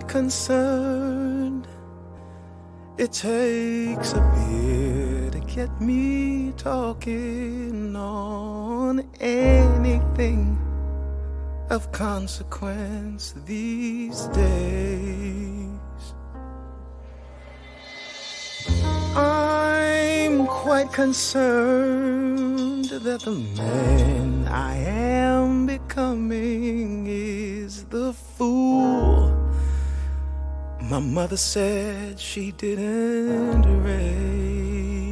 concerned. It takes a beer to get me talking on anything of consequence these days. I'm quite concerned that the man I am becoming is the fool my mother said she didn't raise.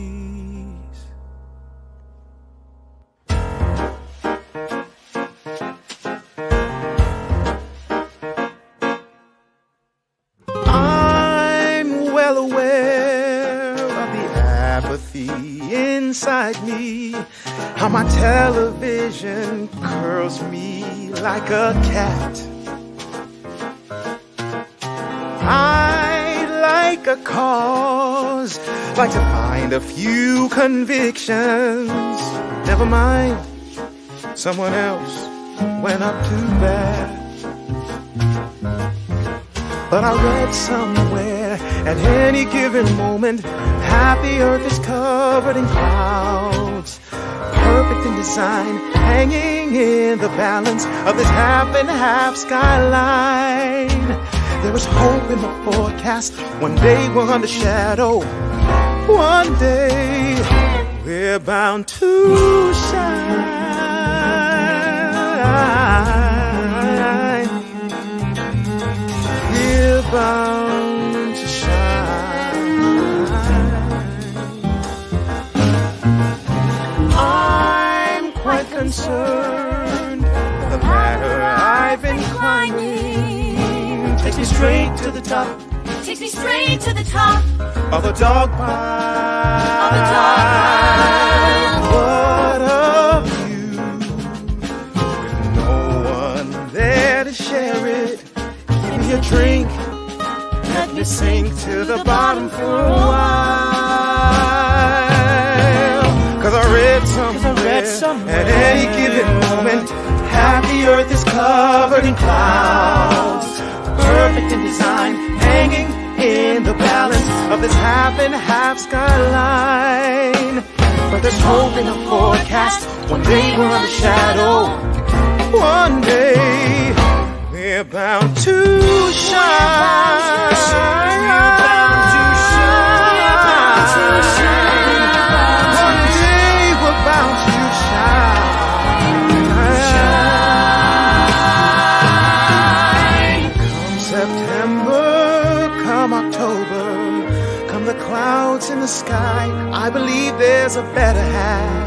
I'm well aware of the apathy inside me, how my television curls me like a cat. I'd like a cause, like to find a few convictions. Never mind, someone else went up to bat. But I read somewhere, at any given moment, half the earth is covered in clouds, perfect in design, hanging in the balance of this half and half skyline. There is hope in the forecast. One day we're under shadow. One day we're bound to shine. We're bound to shine. I'm quite concerned. The matter I've been climbing takes me straight to the top. Takes me straight to the top of a dog pile. What of you with no one there to share it? Give me a drink, let me sink to the bottom for a while. 'Cause I read somewhere at any given moment, half the earth is covered in clouds, perfect in design, hanging in the balance of this half and half skyline. But there's hope in the forecast. One day we're under shadow. One day we're bound to shine. One day we're bound to shine. September, come October, come the clouds in the sky, I believe there's a better half.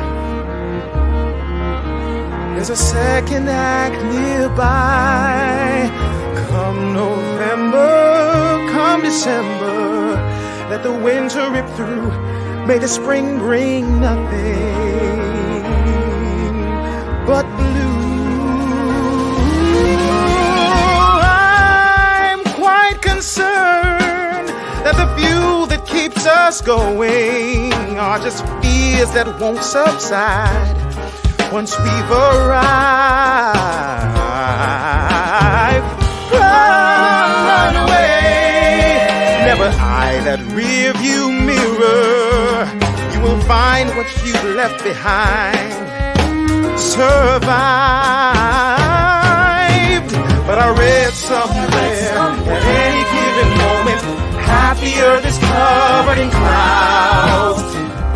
There's a second act nearby. Come November, come December, let the winter rip through. May the spring bring nothing but blue. Concerned that the fuel that keeps us going are just fears that won't subside once we've arrived. Run away, never eye that rear view mirror. You will find what you've left behind survived. But I read somewhere at any given moment, half the earth is covered in clouds,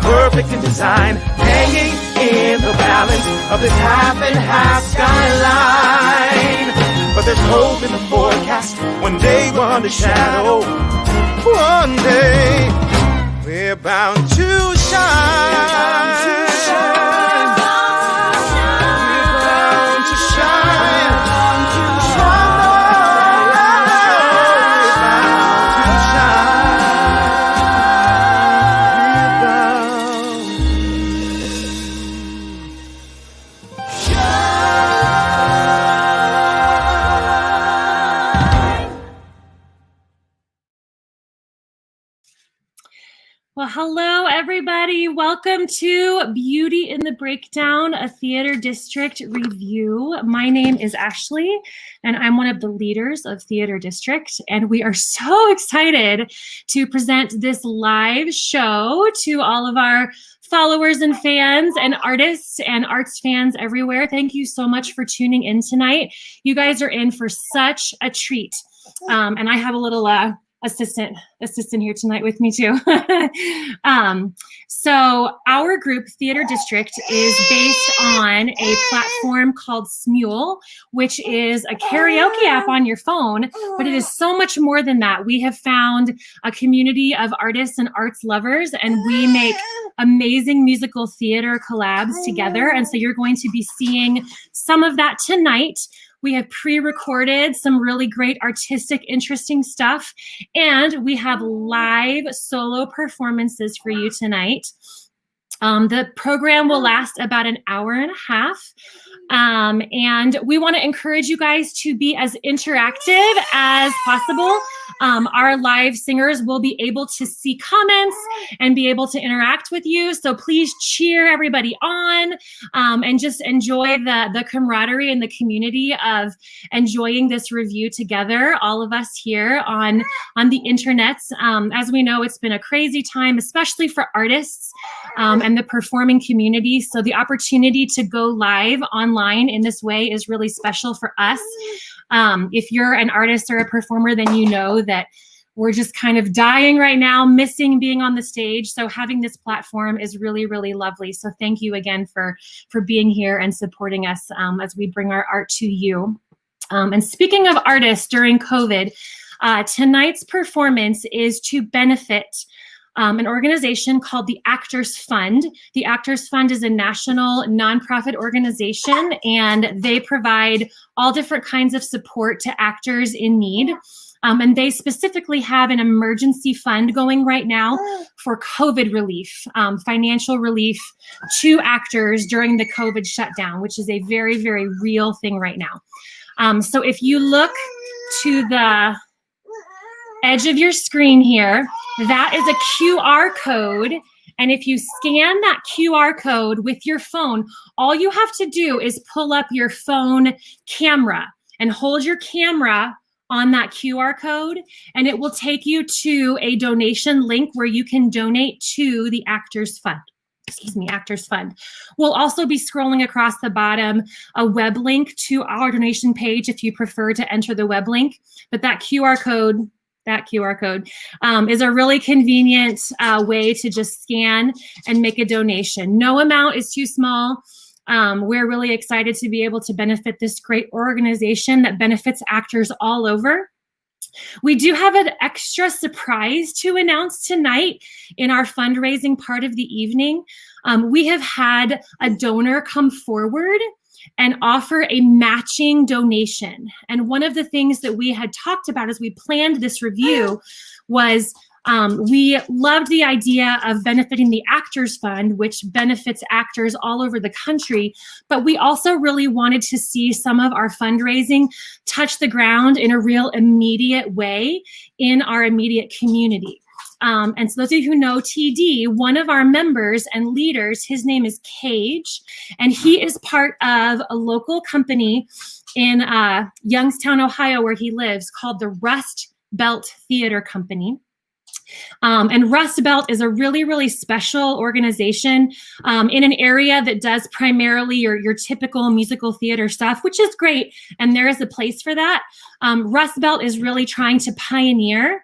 perfect in design, hanging in the balance of this half and half skyline. But there's hope in the forecast. One day we're under shadow. One day we're bound to shine. Well, hello, everybody. Welcome to Beauty in the Breakdown, a Theater District review. My name is Ashley, and I'm one of the leaders of Theater District, and we are so excited to present this live show to all of our followers and fans and artists and arts fans everywhere. Thank you so much for tuning in tonight. You guys are in for such a treat. And I have a little assistant here tonight with me too. So our group, Theater District, is based on a platform called Smule, which is a karaoke app on your phone, but it is so much more than that. We have found a community of artists and arts lovers, and we make amazing musical theater collabs together. And so you're going to be seeing some of that tonight. We have pre-recorded some really great artistic, interesting stuff, and we have live solo performances for you tonight. The program will last about an hour and a half, and we want to encourage you guys to be as interactive as possible. Our live singers will be able to see comments and be able to interact with you. So please cheer everybody on, and just enjoy the camaraderie and the community of enjoying this review together, all of us here on the internet. As we know, it's been a crazy time, especially for artists and the performing community. So the opportunity to go live online in this way is really special for us. If you're an artist or a performer, then you know that we're just kind of dying right now, missing being on the stage. So having this platform is really, really lovely. So thank you again for being here and supporting us as we bring our art to you. And speaking of artists during COVID, tonight's performance is to benefit an organization called the Actors Fund. The Actors Fund is a national nonprofit organization, and they provide all different kinds of support to actors in need. And they specifically have an emergency fund going right now for COVID relief, financial relief to actors during the COVID shutdown, which is a very, very real thing right now. So if you look to the edge of your screen here, that is a QR code. And if you scan that QR code with your phone, all you have to do is pull up your phone camera and hold your camera on that QR code, and it will take you to a donation link where you can donate to the Actors Fund. Actors Fund. We'll also be scrolling across the bottom a web link to our donation page if you prefer to enter the web link. But that QR code is a really convenient way to just scan and make a donation. No amount is too small. We're really excited to be able to benefit this great organization that benefits actors all over. We do have an extra surprise to announce tonight in our fundraising part of the evening. We have had a donor come forward and offer a matching donation. And one of the things that we had talked about as we planned this review was we loved the idea of benefiting the Actors Fund, which benefits actors all over the country, but we also really wanted to see some of our fundraising touch the ground in a real immediate way in our immediate community. And so those of you who know TD, one of our members and leaders, his name is Cage, and he is part of a local company in Youngstown, Ohio, where he lives, called the Rust Belt Theater Company. And Rust Belt is a really, really special organization in an area that does primarily your typical musical theater stuff, which is great, and there is a place for that. Rust Belt is really trying to pioneer,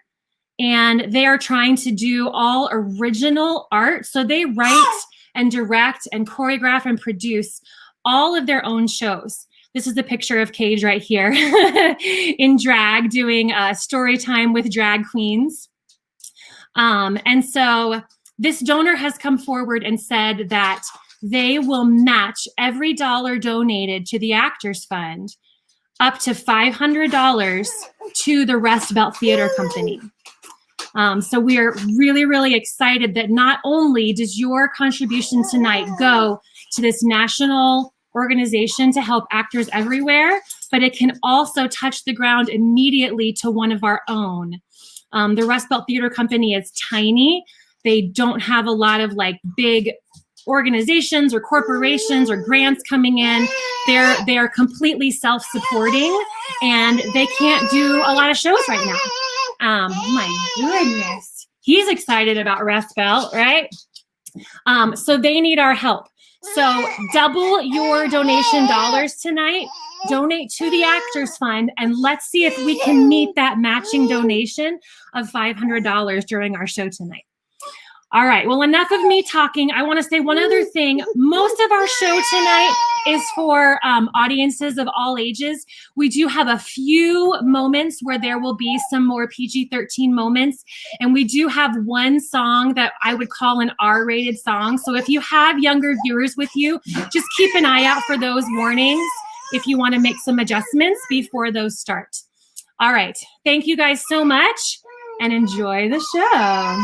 and they are trying to do all original art. So they write and direct and choreograph and produce all of their own shows. This is a picture of Cage right here in drag doing story time with drag queens. And so this donor has come forward and said that they will match every dollar donated to the Actors Fund up to $500 to the Rust Belt Theater Company. So we are really, really excited that not only does your contribution tonight go to this national organization to help actors everywhere, but it can also touch the ground immediately to one of our own. The Rust Belt Theater Company is tiny. They don't have a lot of like big organizations or corporations or grants coming in. They're completely self-supporting, and they can't do a lot of shows right now. My goodness. He's excited about Rust Belt, right? So they need our help. So double your donation dollars tonight. Donate to the Actors Fund, and let's see if we can meet that matching donation of $500 during our show tonight. All right, well, enough of me talking. I want to say one other thing. Most of our show tonight is for audiences of all ages. We do have a few moments where there will be some more PG-13 moments, and we do have one song that I would call an R-rated song. So if you have younger viewers with you, just keep an eye out for those warnings if you want to make some adjustments before those start. All right, thank you guys so much, and enjoy the show.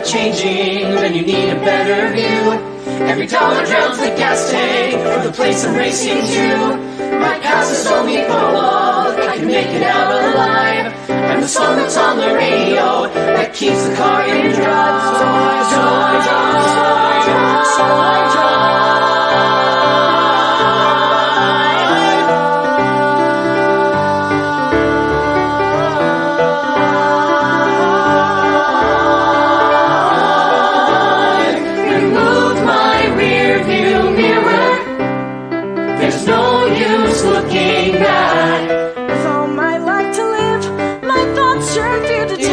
Changing, then you need a better view. Every dollar drowns the gas tank for the place I'm racing to. My past is only prologue, I can make it out alive. I'm the song that's on the radio that keeps the car in drive. So I drive, so I drive. There's no use looking back. With all my life to live, my thoughts turn fugitive.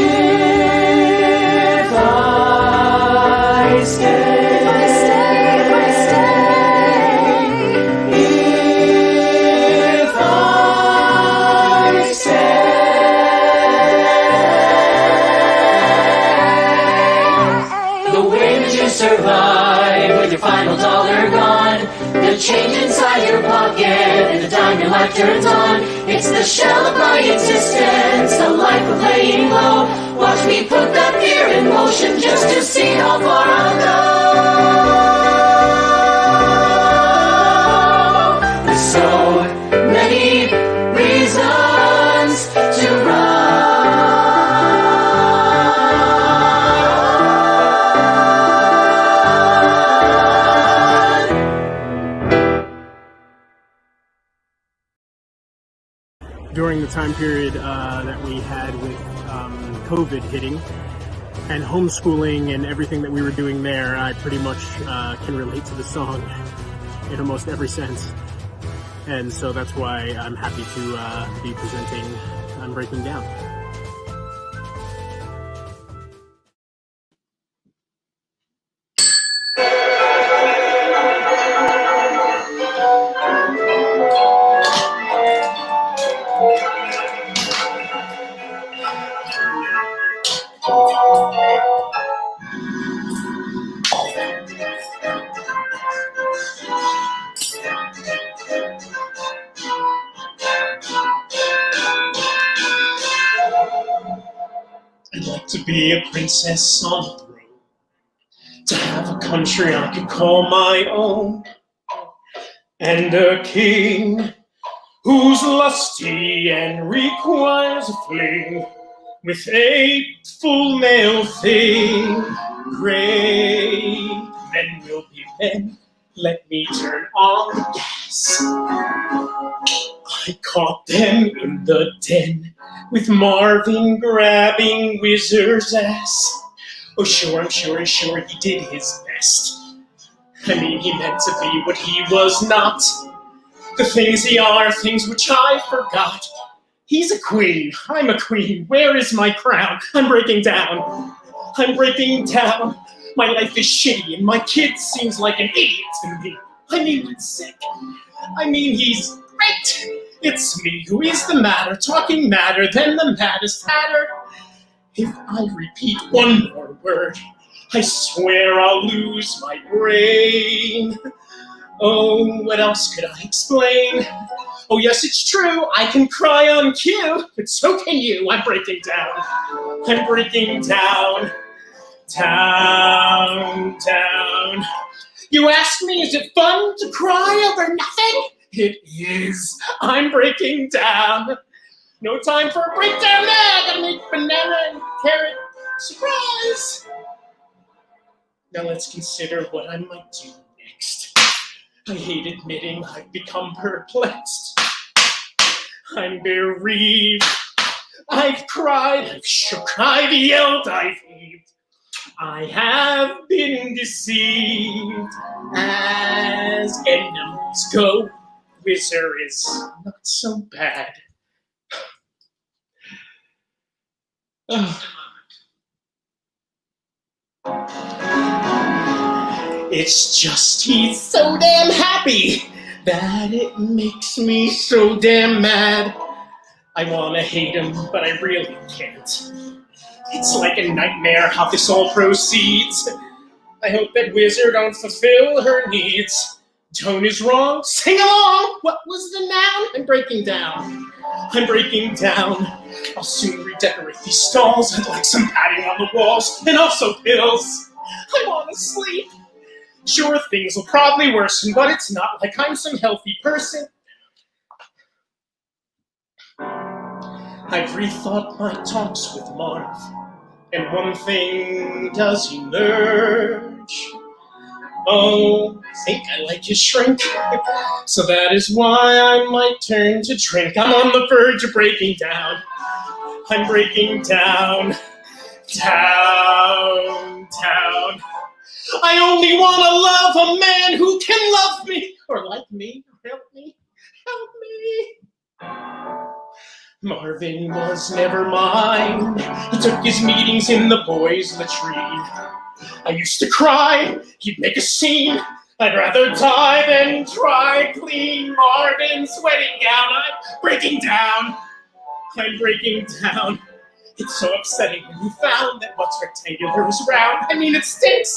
If I survive with your final dollar gone? The change inside your pocket and the dime your life turns on. It's the shell of my existence, the life of laying low. Watch me put that fear in motion just to see how far I'll go. There's so many reasons to run. During the time period that we had with COVID hitting and homeschooling and everything that we were doing there, I pretty much can relate to the song in almost every sense. And so that's why I'm happy to be presenting I'm Breaking Down. I'd like to be a princess on a throne, to have a country I could call my own, and a king who's lusty and requires a fling with a full male thing. Great men will be men, let me turn on the gas. I caught them in the den with Marvin grabbing Wizard's ass. Oh sure, I'm sure he did his best. I mean, he meant to be what he was not. The things he are, things which I forgot. He's a queen, I'm a queen, where is my crown? I'm breaking down, I'm breaking down. My life is shitty and my kid seems like an idiot to me. I mean, he's sick, I mean, he's great. It's me who is the matter, talking madder than the maddest hatter. If I repeat one more word, I swear I'll lose my brain. Oh, what else could I explain? Oh yes, it's true, I can cry on cue, but so can you. I'm breaking down, I'm breaking down, down, down. You ask me, is it fun to cry over nothing? It is. I'm breaking down. No time for a breakdown now. Gotta make banana and carrot surprise. Now let's consider what I might do next. I hate admitting I've become perplexed. I'm bereaved. I've cried. I've shook. I've yelled. I've heaved. I have been deceived. As enemies go, Wizard is not so bad. It's just he's so damn happy that it makes me so damn mad. I want to hate him, but I really can't. It's like a nightmare how this all proceeds. I hope that Wizard don't fulfill her needs. Tone is wrong, sing along! What was the noun? I'm breaking down. I'm breaking down. I'll soon redecorate these stalls. I'd like some padding on the walls, and also pills. I want to sleep. Sure, things will probably worsen, but it's not like I'm some healthy person. I've rethought my talks with Marv, and one thing does emerge. Oh, I think I like his shrink, so that is why I might turn to drink. I'm on the verge of breaking down. I'm breaking down, down, down. I only want to love a man who can love me, or like me, help me, help me. Marvin was never mine. He took his meetings in the boys' latrine. I used to cry, he'd make a scene. I'd rather die than try clean Marvin's wedding gown. I'm breaking down. I'm breaking down. It's so upsetting when you found that what's rectangular is round. I mean, it stinks.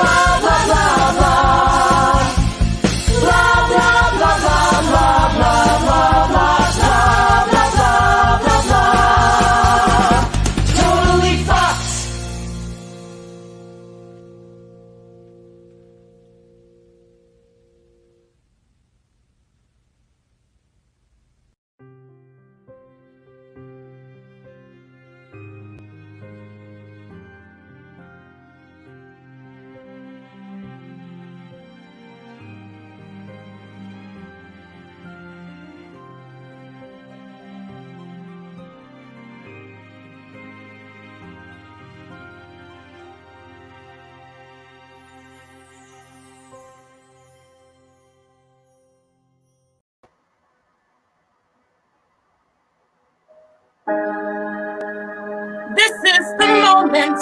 is the moment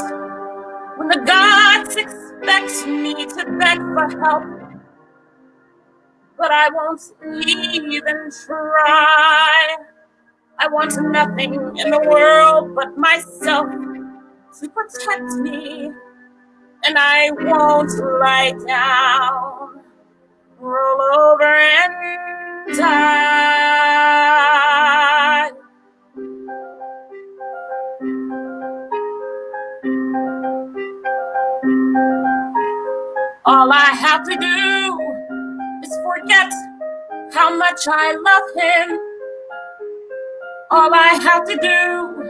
when the gods expect me to beg for help, but I won't even try. I want nothing in the world but myself to protect me, and I won't lie down, roll over and die. All I have to do is forget how much I love him. All I have to do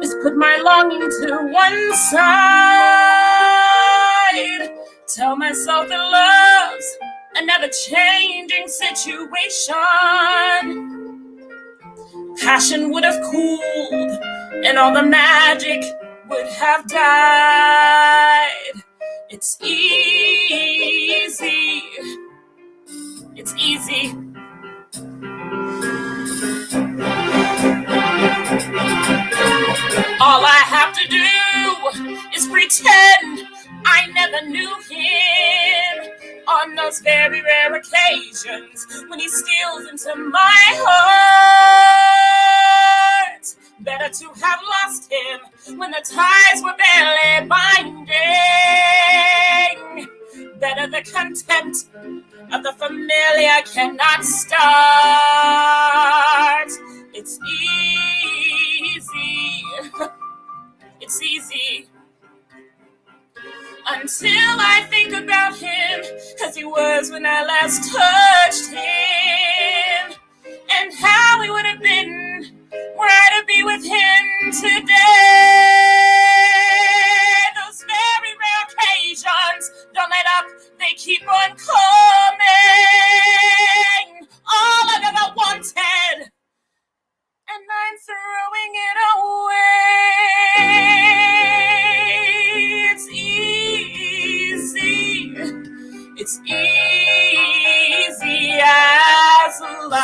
is put my longing to one side. Tell myself that love's a never-changing situation. Passion would have cooled and all the magic would have died. It's easy. It's easy. All I have to do is pretend I never knew him on those very rare occasions when he steals into my heart. Better to have lost him when the ties were barely binding. Better the contempt of the familiar cannot start. It's easy. It's easy. Until I think about him as he was when I last touched him, and how he would have been were I to be with him today. Those very rare occasions, don't let up, they keep on coming. All I've ever wanted, and I'm throwing it away. It's easy. It's easy as life.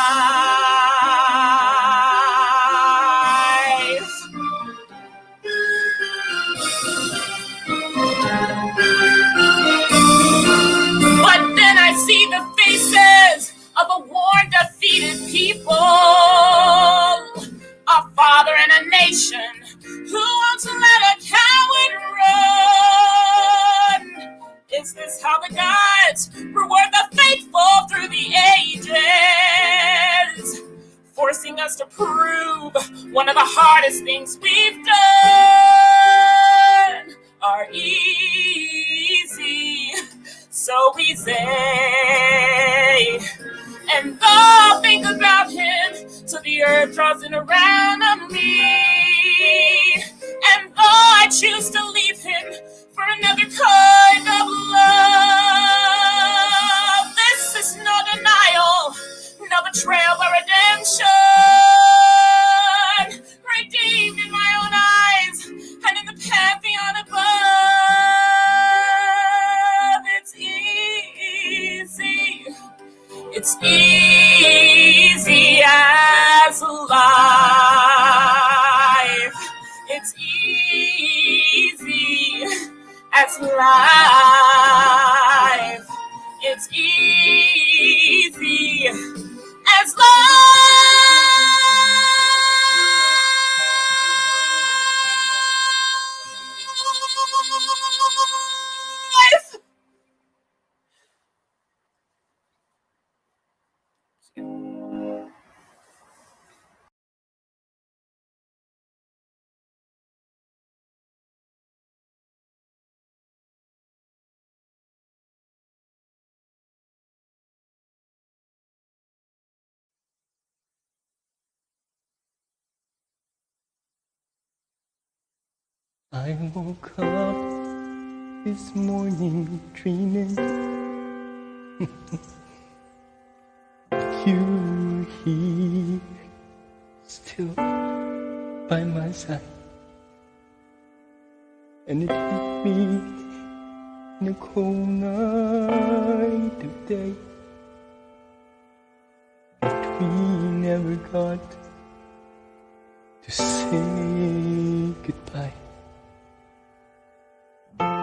But then I see the faces of a worn, defeated people, a father and a nation who won't let a coward run. Is this how the gods reward the faithful through the ages, forcing us to prove one of the hardest things we've done are easy, so easy. And though I think about him till the earth draws in around on me, and though I choose to leave him for another kind of love, this is no denial, no betrayal but redemption, redeemed in my own eyes and in the pantheon above. It's easy. It's easy as life. It's easy as life. It's easy as life. I woke up this morning dreaming you were here, still by my side, and it hit me in a cold night of day that we never got to say goodbye.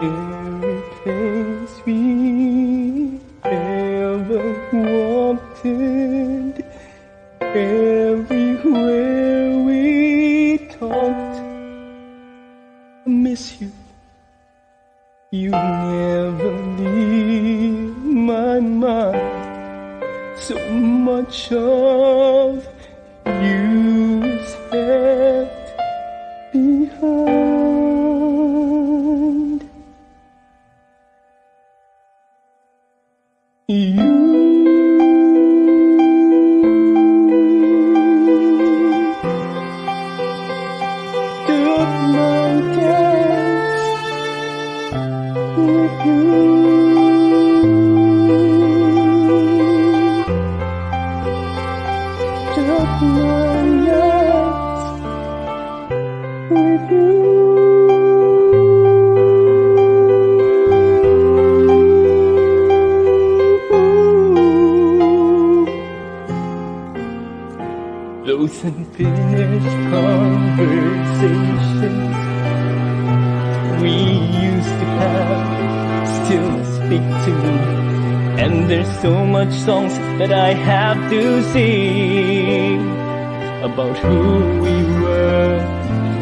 every place we ever wanted, everywhere we talked. I miss you. You never leave my mind. So much of you is left behind. You took my dance with you. Took my nights with you. Those unfinished conversations we used to have still speak to me. And there's so much songs that I have to sing about who we were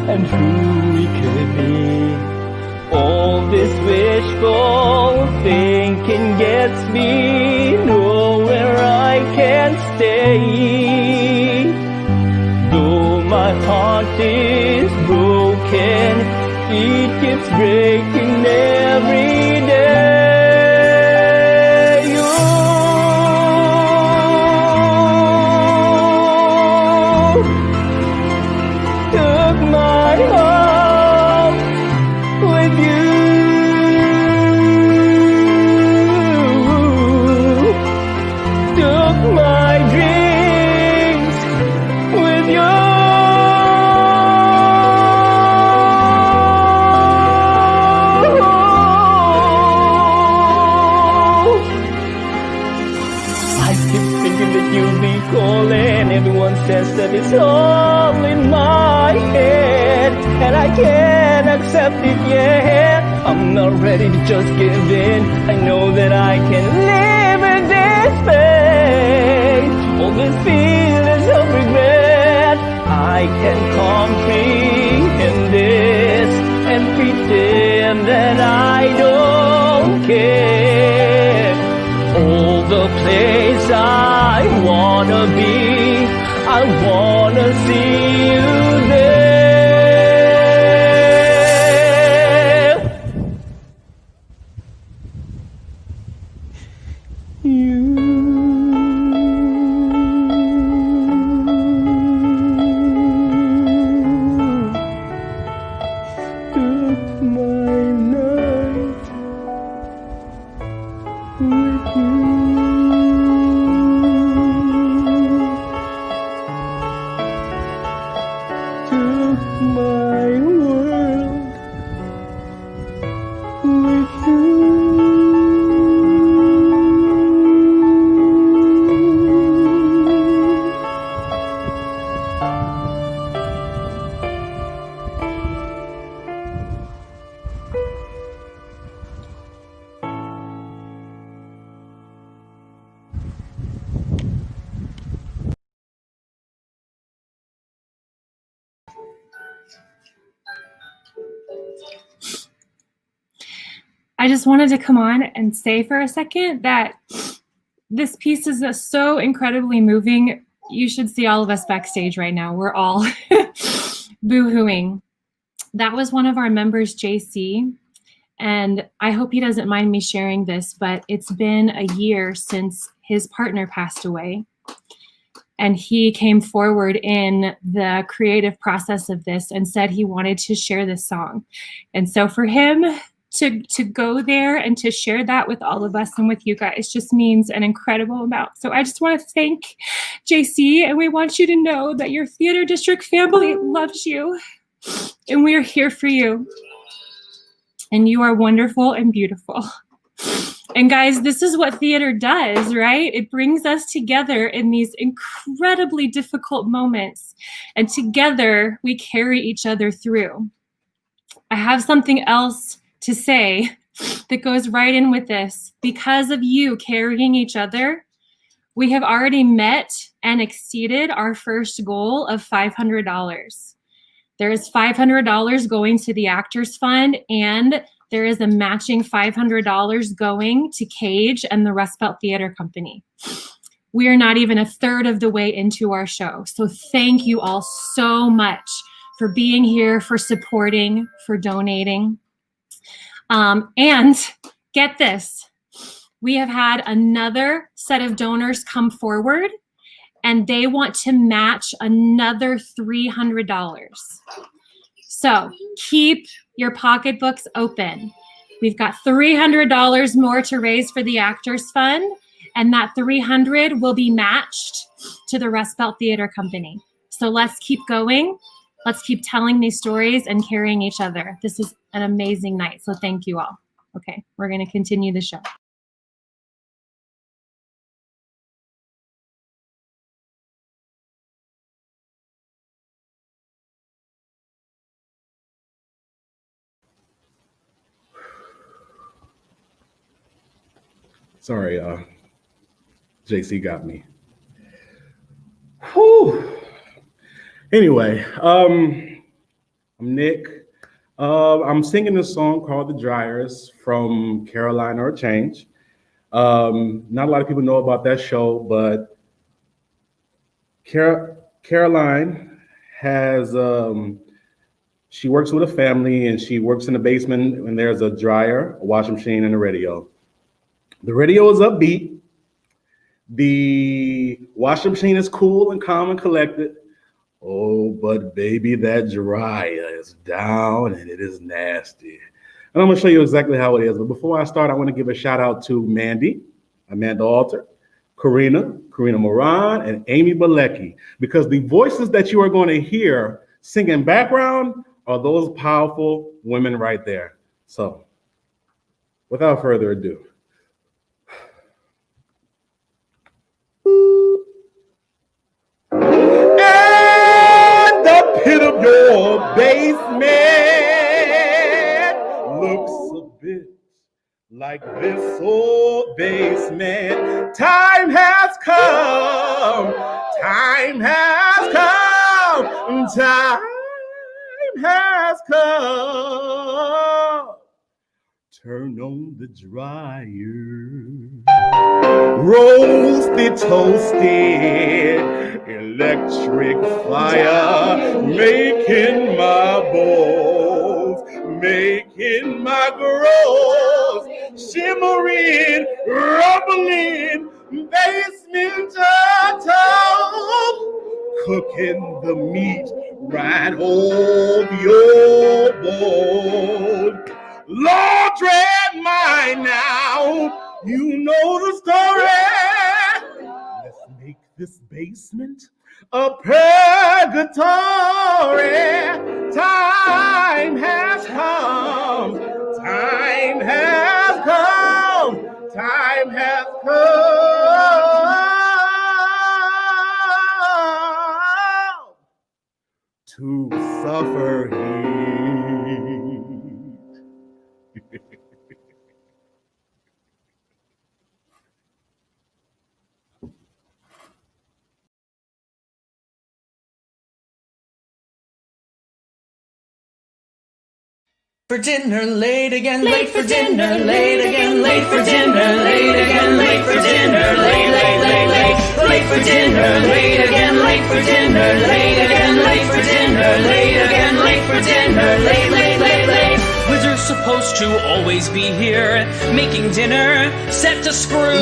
and who we could be. All this wishful thinking gets me nowhere I can stay. Though my heart is broken, it keeps breaking every day. Took my heart with you. Took my dreams with you. I keep thinking that you'll be calling. Everyone says that it's all in my head, and I can't accept it yet. I'm not ready to just give in. I know that I can live in this pain. All these feelings of regret, I can comprehend this and pretend that I don't care. All the place I wanna be, I wanna see you there. You took my night with you. Took my world with you. I just wanted to come on and say for a second that this piece is so incredibly moving. You should see all of us backstage right now. We're all boo-hooing. That was one of our members, JC, and I hope he doesn't mind me sharing this, but it's been a year since his partner passed away. And he came forward in the creative process of this and said he wanted to share this song. And so for him to go there and to share that with all of us and with you guys just means an incredible amount. So I just want to thank JC, and we want you to know that your theater district family loves you, and we are here for you. And you are wonderful and beautiful. And guys, this is what theater does, right? It brings us together in these incredibly difficult moments, and together we carry each other through. I have something else to say that goes right in with this. Because of you carrying each other, we have already met and exceeded our first goal of $500. There is $500 going to the Actors Fund, and there is a matching $500 going to Cage and the Rust Belt Theater Company. We are not even a third of the way into our show. So thank you all so much for being here, for supporting, for donating. And get this, we have had another set of donors come forward, and they want to match another $300. So keep your pocketbooks open. We've got $300 more to raise for the Actors Fund, and that $300 will be matched to the Rust Belt Theater Company. So let's keep going. Let's keep telling these stories and carrying each other. This is an amazing night, so thank you all. Okay, we're gonna continue the show. Sorry, JC got me. Whew. Anyway, I'm Nick. I'm singing this song called The Dryers from Caroline or Change. Not a lot of people know about that show, but Caroline has, she works with a family, and she works in the basement, and there's a dryer, a washing machine, and a radio. The radio is upbeat. The washing machine is cool and calm and collected. Oh, but baby, that dryer is down and it is nasty. And I'm gonna show you exactly how it is. But before I start, I want to give a shout out to Mandy, Amanda Alter, Karina Moran, and Amy Balecki, because the voices that you are going to hear singing background are those powerful women right there. So without further ado. Pit of your basement looks a bit like this old basement. Time has come, time has come, time has come. Turn on the dryer, roasted, toasted, electric fire, making my balls, making my grows, shimmering, rumbling, basement top, cooking the meat right off your bone. Lord, dread mine now, you know the story. Let's make this basement a purgatory. Time has come, time has come, time has come to suffer heat. For dinner, late again, late for dinner, late again, late for dinner, late again, late for dinner, late for dinner, late again, late for dinner, late again, late for dinner, late again, late for dinner, late. Wizard's supposed to always be here, making dinner, set to screw.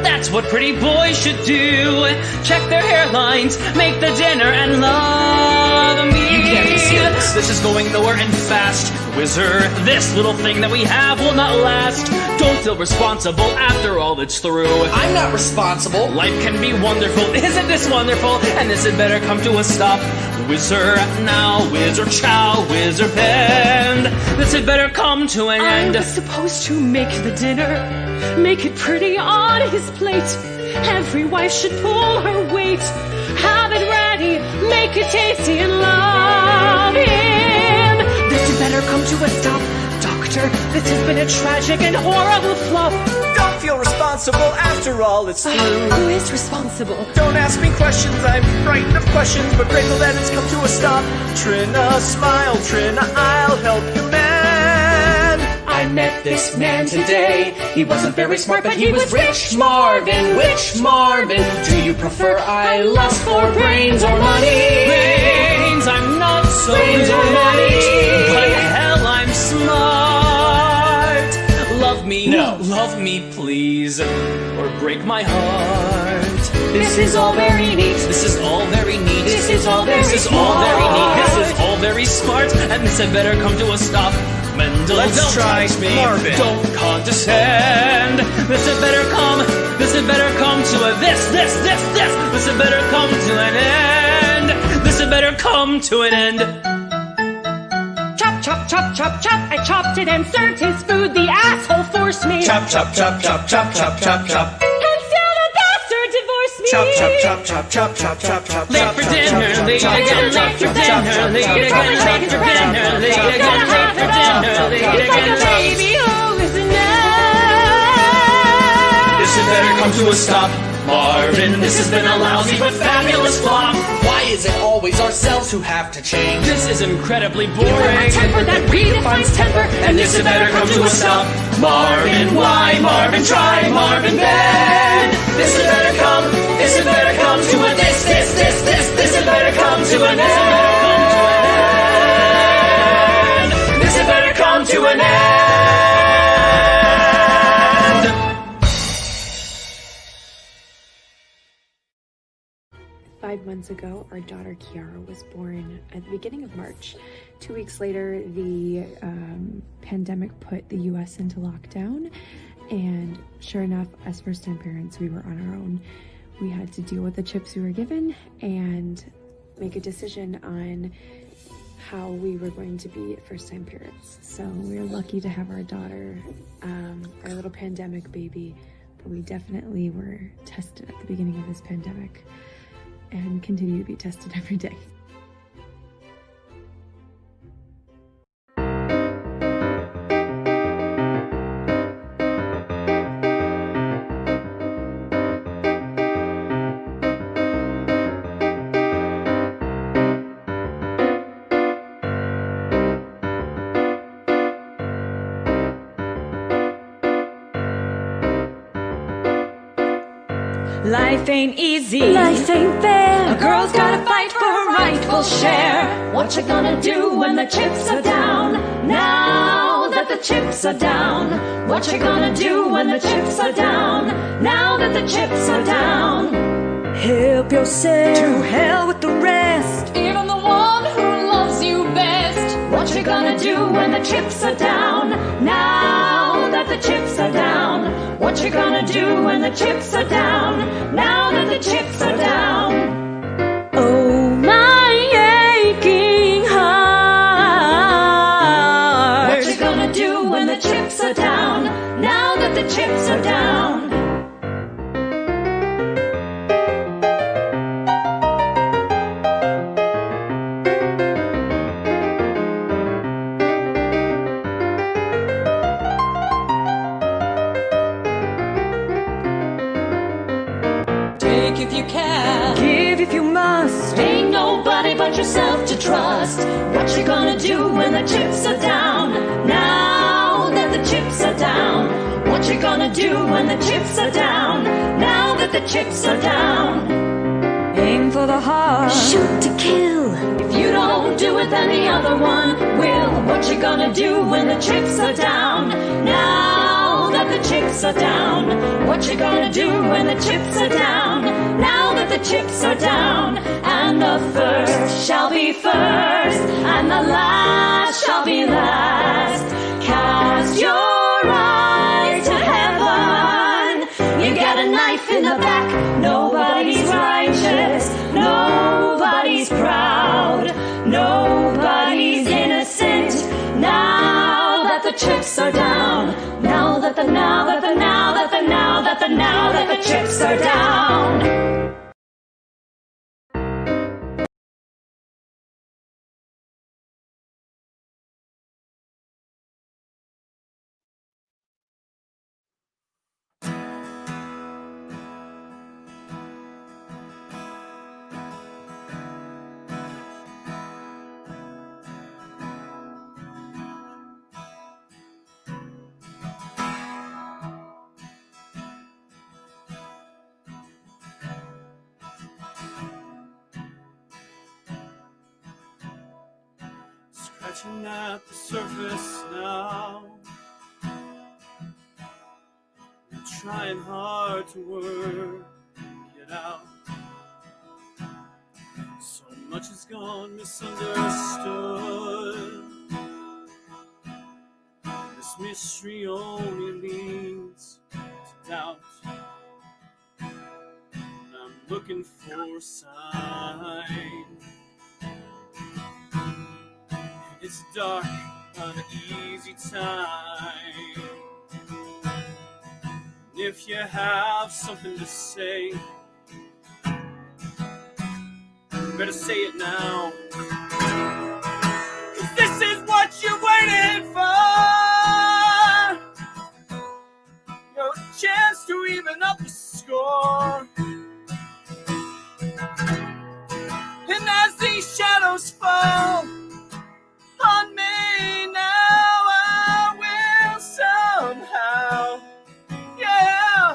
That's what pretty boys should do. Check their hairlines, make the dinner, and love me. You can't be serious. This is going nowhere and fast. Wizard, this little thing that we have will not last. Don't feel responsible after all that's through. I'm not responsible. Life can be wonderful. Isn't this wonderful? And this had better come to a stop. Wizard now, wizard chow, wizard bend. This had better come to an end. I was supposed to make the dinner, make it pretty on his plate. Every wife should pull her weight. Have it ready, make it tasty, and love him. This had better come to a stop. Doctor, This has been a tragic and horrible flop. Don't feel responsible, after all, it's through. Who is responsible? Don't ask me questions, I'm frightened of questions, but grateful that it's come to a stop. Trina, smile, Trina, I'll help you, man. I met this man today. He wasn't very smart, but he was rich. Marvin, which Marvin? Do you prefer I lust for brains or money? Brains, I'm not so brains or money. But hell, I'm smart. Love me, no. Love me, please, or break my heart. This is all very neat. This is all very neat. This is all very This is all very neat. This is all very smart. And this had better come to a stop. Mendel, Let's don't try touch me. Marvin. Don't condescend. This had better come to a this had better come to an end. This had better come to an end. Chop, chop, chop, chop, chop. I chopped it and served his food. The asshole forced me. Chop, chop, chop, chop, chop, chop, chop, chop. And still the bastard divorced me. Chop, chop, chop, chop, chop, chop, chop, chop. Late for dinner, late again, late for dinner, late again, late for dinner, late again, late for dinner, late again, like a baby who is enough. This had better come to a stop. Marvin, this has been a lousy but fabulous flop. Why is it always ourselves who have to change? This is incredibly You boring. have a temper that redefines temper, And this had better come to a stop. Marvin, why? Marvin, try. Marvin, bend. This had better come to a this had better come to an end. This had better come to an end. 5 months ago, our daughter Kiara was born at the beginning of March. 2 weeks later, the pandemic put the US into lockdown, and sure enough, as first-time parents, we were on our own. We had to deal with the chips we were given and make a decision on how we were going to be first-time parents. So we were lucky to have our daughter, our little pandemic baby, but we definitely were tested at the beginning of this pandemic and continue to be tested every day. Life ain't easy. Life ain't fair. A girl's gotta fight for her rightful share. What you gonna do when the chips are down? Now that the chips are down. What you gonna do when the chips are down? Now that the chips are down. Help yourself. To hell with the rest. Even the one who loves you best. What you gonna do when the chips are down? Now that the chips are down. What you gonna do when the chips are down? Now that the chips are down. Oh, my aching heart. What you gonna do when the chips are down? Now that the chips are down. If you can, give if you must. Ain't nobody but yourself to trust. What you gonna do when the chips are down? Now that the chips are down. What you gonna do when the chips are down? Now that the chips are down. Aim for the heart. Shoot to kill. If you don't do it, then the other one will. What you gonna do when the chips are down? Now that the chips are down. What you gonna do when the chips are down? Now that the chips are down. And the first shall be first, and the last shall be last. Cast your eyes to heaven. You get a knife in the back. Nobody's righteous. Nobody's proud. Nobody's innocent. Now that the chips are down. Now that the chips are down. scratching at the surface now. I'm trying hard to work it out. So much has gone misunderstood. This mystery only leads to doubt. And I'm looking for a sign. It's a dark, uneasy time. And if you have something to say, you better say it now. 'Cause this is what you're waiting for. Your chance to even up the score. And as these shadows fall on me now, I will somehow, yeah.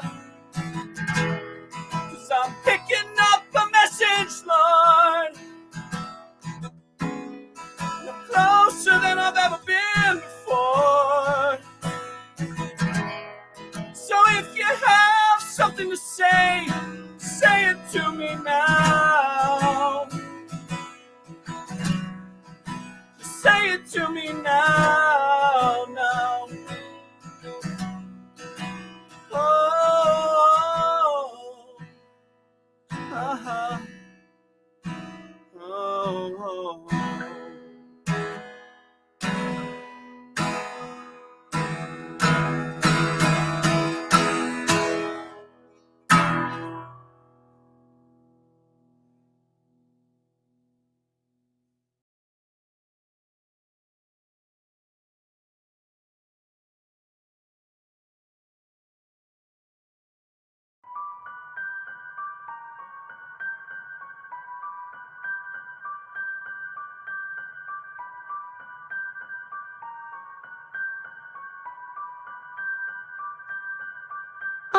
'Cause I'm picking up a message, Lord. You're closer than I've ever been before. So if you have something to say, say it to me now. Say it to me now, now. Oh, uh-huh. Oh.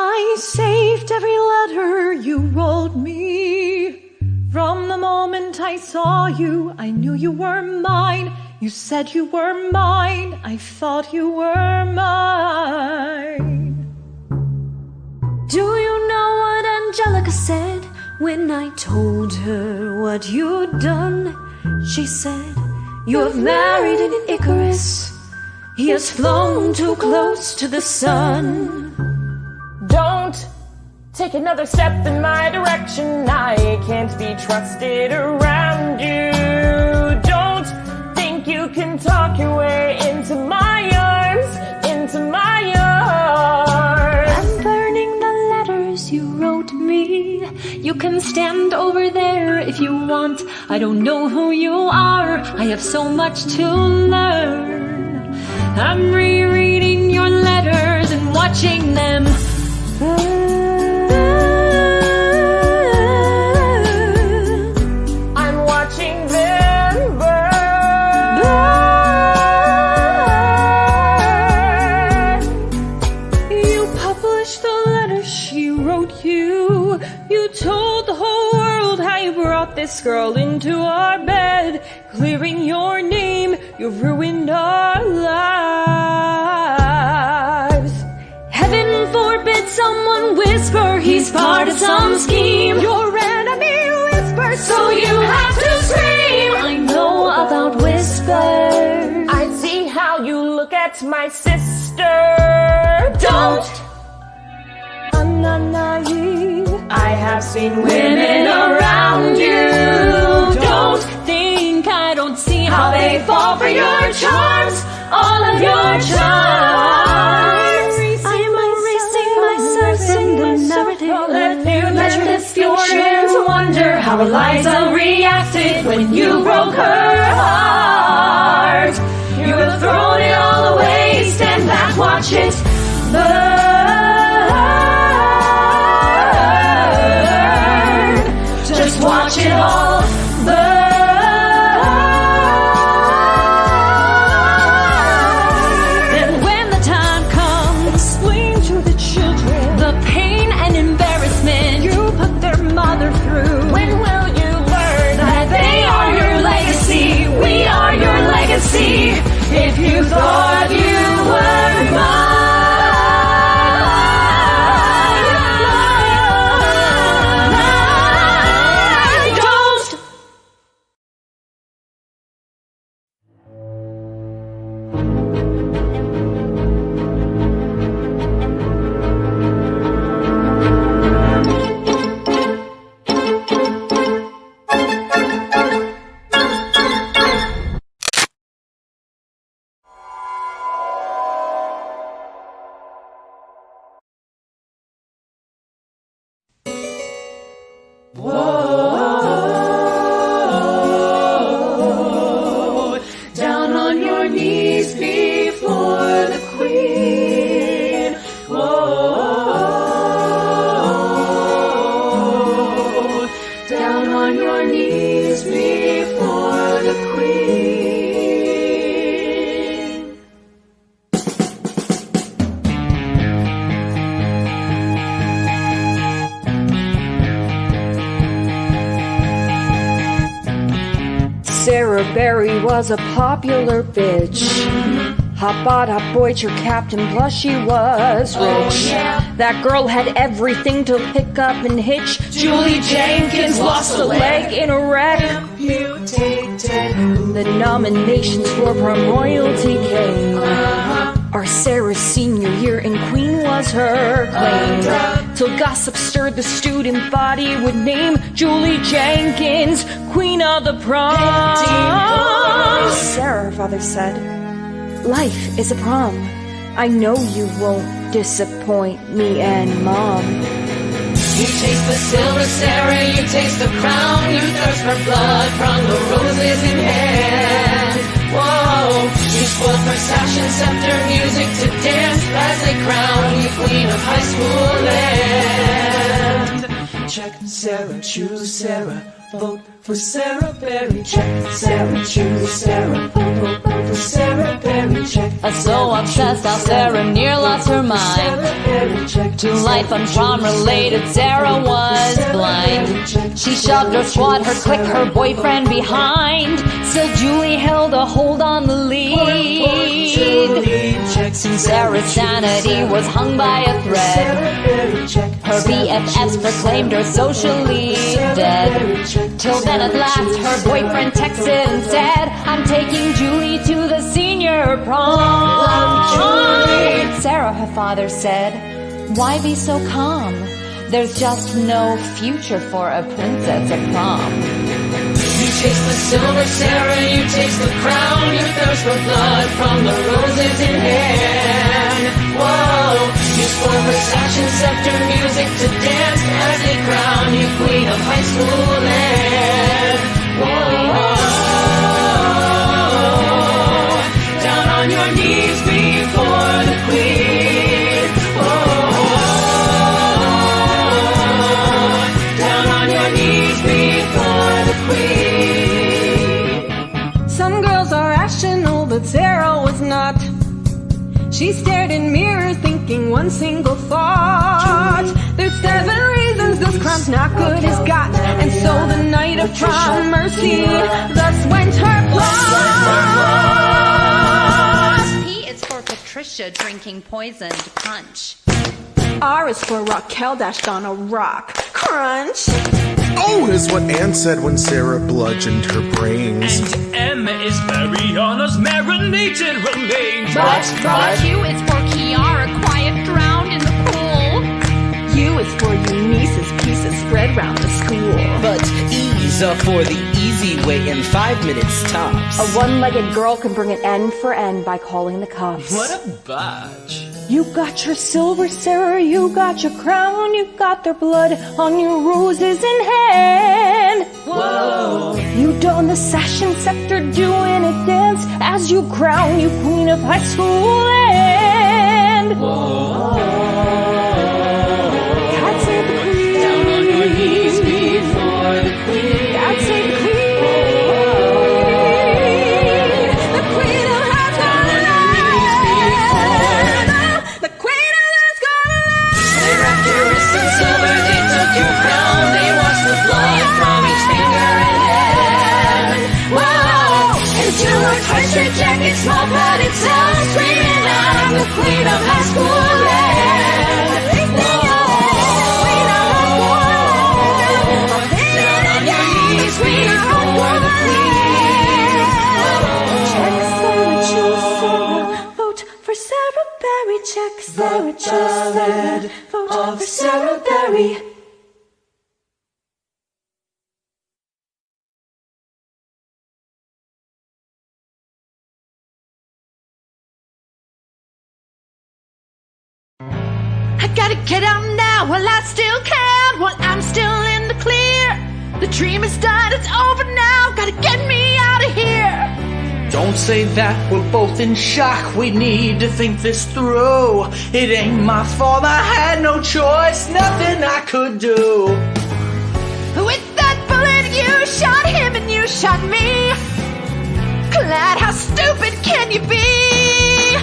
I saved every letter you wrote me. From the moment I saw you, I knew you were mine. You said you were mine. I thought you were mine. Do you know what Angelica said when I told her what you'd done? She said, "You have married an Icarus. He has flown too close to the sun." Don't take another step in my direction. I can't be trusted around you. Don't think you can talk your way into my arms, into my arms. I'm burning the letters you wrote me. You can stand over there if you want. I don't know who you are. I have so much to learn. I'm rereading your letters and watching them I'm watching them burn. You published the letter she wrote you. You told the whole world how you brought this girl into our bed. Clearing your name, you've ruined our lives. Heaven forbid someone whisper he's part of some scheme. Your enemy whispers, so you have to scream. I know about whispers. I see how you look at my sister. Don't. I'm not naive. I have seen women around you. Don't think I don't see how they fall for your charms. All of your charms. I'm erasing myself in the narrative. Let the futures wonder how Eliza reacted when you broke her heart. You have thrown it all away. Stand back, watch it burn. Just watch it all burn. See, Sarah Berry was a popular bitch. Hot bod, hot boy, your captain, plus she was rich. That girl had everything to pick up and hitch. Julie Jenkins lost a leg in a wreck. The nominations for prom royalty came. Our Sarah's senior year and Queen was her claim. Till gossip stirred the student body would name Julie Jenkins Queen of the Prom. Sarah, her father said, life is a prom. I know you won't disappoint me and Mom. You taste the silver, Sarah, you taste the crown. You thirst for blood from the roses in hand. Whoa, you spoiled for sash and scepter, music to dance as they crown you queen of high school land. Check Sarah, choose Sarah, vote for Sarah Berry. Check Sarah, choose Sarah, vote for Sarah Berry. Check. So obsessed how Sarah near lost her mind. To life on prom related, Sarah was blind. She shoved her squad, her clique, her boyfriend behind. Still Julie held a hold on the lead. Soon Sarah's sanity was hung by a thread. Her BFFs proclaimed her socially dead. Till then at last her boyfriend texted and said, I'm taking Julie to the senior prom. Sarah, her father said, why be so calm? There's just no future for a princess at prom. You taste the silver, Sarah, you taste the crown. You thirst for blood from the roses in hand. Whoa, you spoil for sash and scepter, music to dance as they crown you queen of high school land. Whoa, down on your knees before the queen. Whoa, down on your knees before the queen. Some girls are rational, but Sarah was not. She stared in mirrors thinking one single thought. There's 7 reasons this crom's not good as got. And so the night of prom mercy thus went her plot. P is for Patricia drinking poisoned punch. R is for Raquel dashed on a rock. Crunch. O is what Anne said when Sarah bludgeoned her brains. And M is Mariana's marinated remains. But Q is for Kiara, quiet drowned in the pool. U is for Eunice's pieces spread round the school. But E's are for the easy way in 5 minutes tops. A one-legged girl can bring an N for N by calling the cops. What a badge. You got your silver, Sarah, you got your crown, you got their blood on your roses in hand. Whoa. You don the sash and scepter, doing a dance as you crown you queen of high school land. Whoa. God save the queen. Down on your knees before the queen. God save the queen. The queen of high school land. The queen of high school land. They wrapped your wrists in silver, they took your crown, they washed the blood from each finger and hand. Whoa! Into a tight jacket, small padded cells, screaming out, I'm the queen of high school land. Down on your knees before the queen. Check Sarah, choose Sarah, vote for Sarah Berry. Check Sarah, choose Sarah, vote for Sarah Berry. I gotta get out now while I still can, while I'm still in the clear. The dream is done, it's over now, gotta get me out of here. Don't say that, we're both in shock. We need to think this through. It ain't my fault, I had no choice, nothing I could do. With that bullet you shot him and you shot me. Glad, how stupid can you be?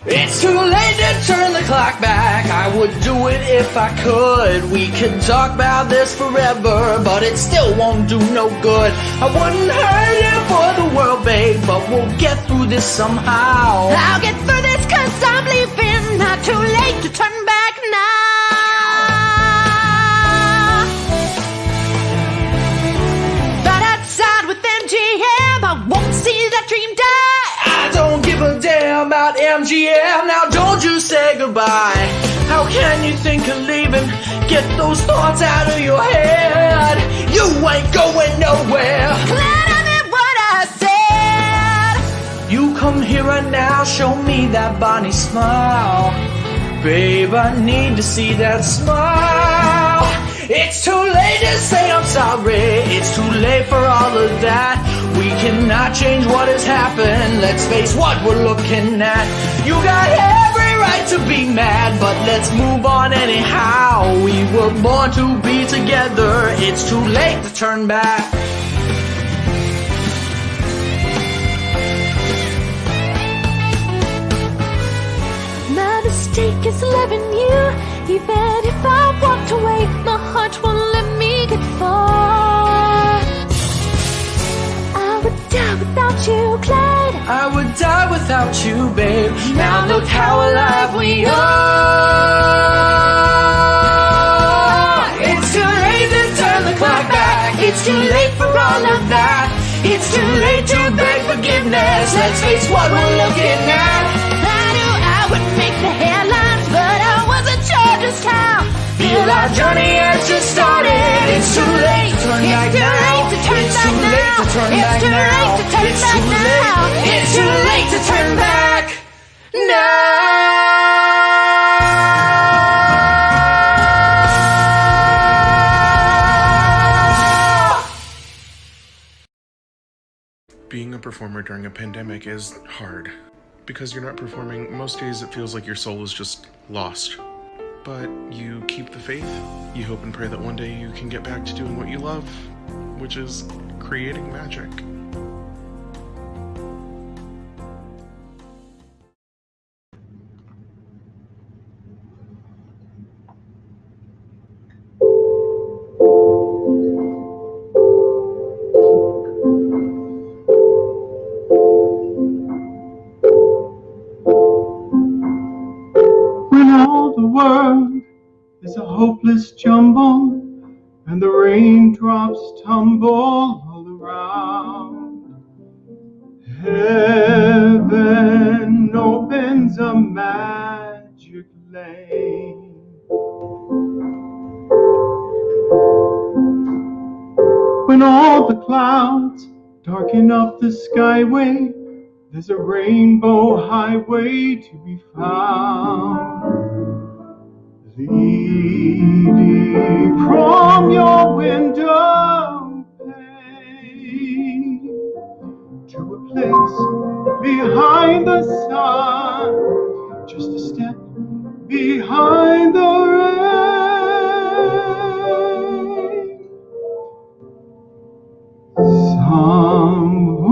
It's too late to turn the clock back, I would do it if I could. We could talk about this forever, but it still won't do no good. I wouldn't hurt you for the world, babe, but we'll get through this somehow. I'll get through this 'cause I'm leaving. Not too late to turn back now. But outside with MGM, I won't see that dream die. I don't give a damn about MGM. Now don't you say goodbye. How can you think of leaving? Get those thoughts out of your head. You ain't going nowhere. Glad I meant what I said. You come here and now, show me that Bonnie smile. Babe, I need to see that smile. It's too late to say I'm sorry. It's too late for all of that. We cannot change what has happened. Let's face what we're looking at. You got every right to be mad, but let's move on anyhow. We were born to be together. It's too late to turn back. My mistake is loving you. Even if I walked away, my heart won't let me get far. I would die without you, Clyde. I would die without you, babe. Now look how alive we are. It's too late to turn the clock back. It's too late for all of that. It's too late to beg forgiveness. Let's face what we're looking at. I knew I would make the headlines, but I wasn't sure just how. Feel our journey has just started. It's too late to turn back now. It's too late to turn back now. It's too late. It's too late to turn back now. Being a performer during a pandemic is hard. Because you're not performing, most days it feels like your soul is just lost. But you keep the faith, you hope and pray that one day you can get back to doing what you love, which is creating magic. Is a hopeless jumble, and the raindrops tumble all around. Heaven opens a magic lane. When all the clouds darken up the skyway, there's a rainbow highway to be found. Leading from your window pane to a place behind the sun, just a step behind the rain.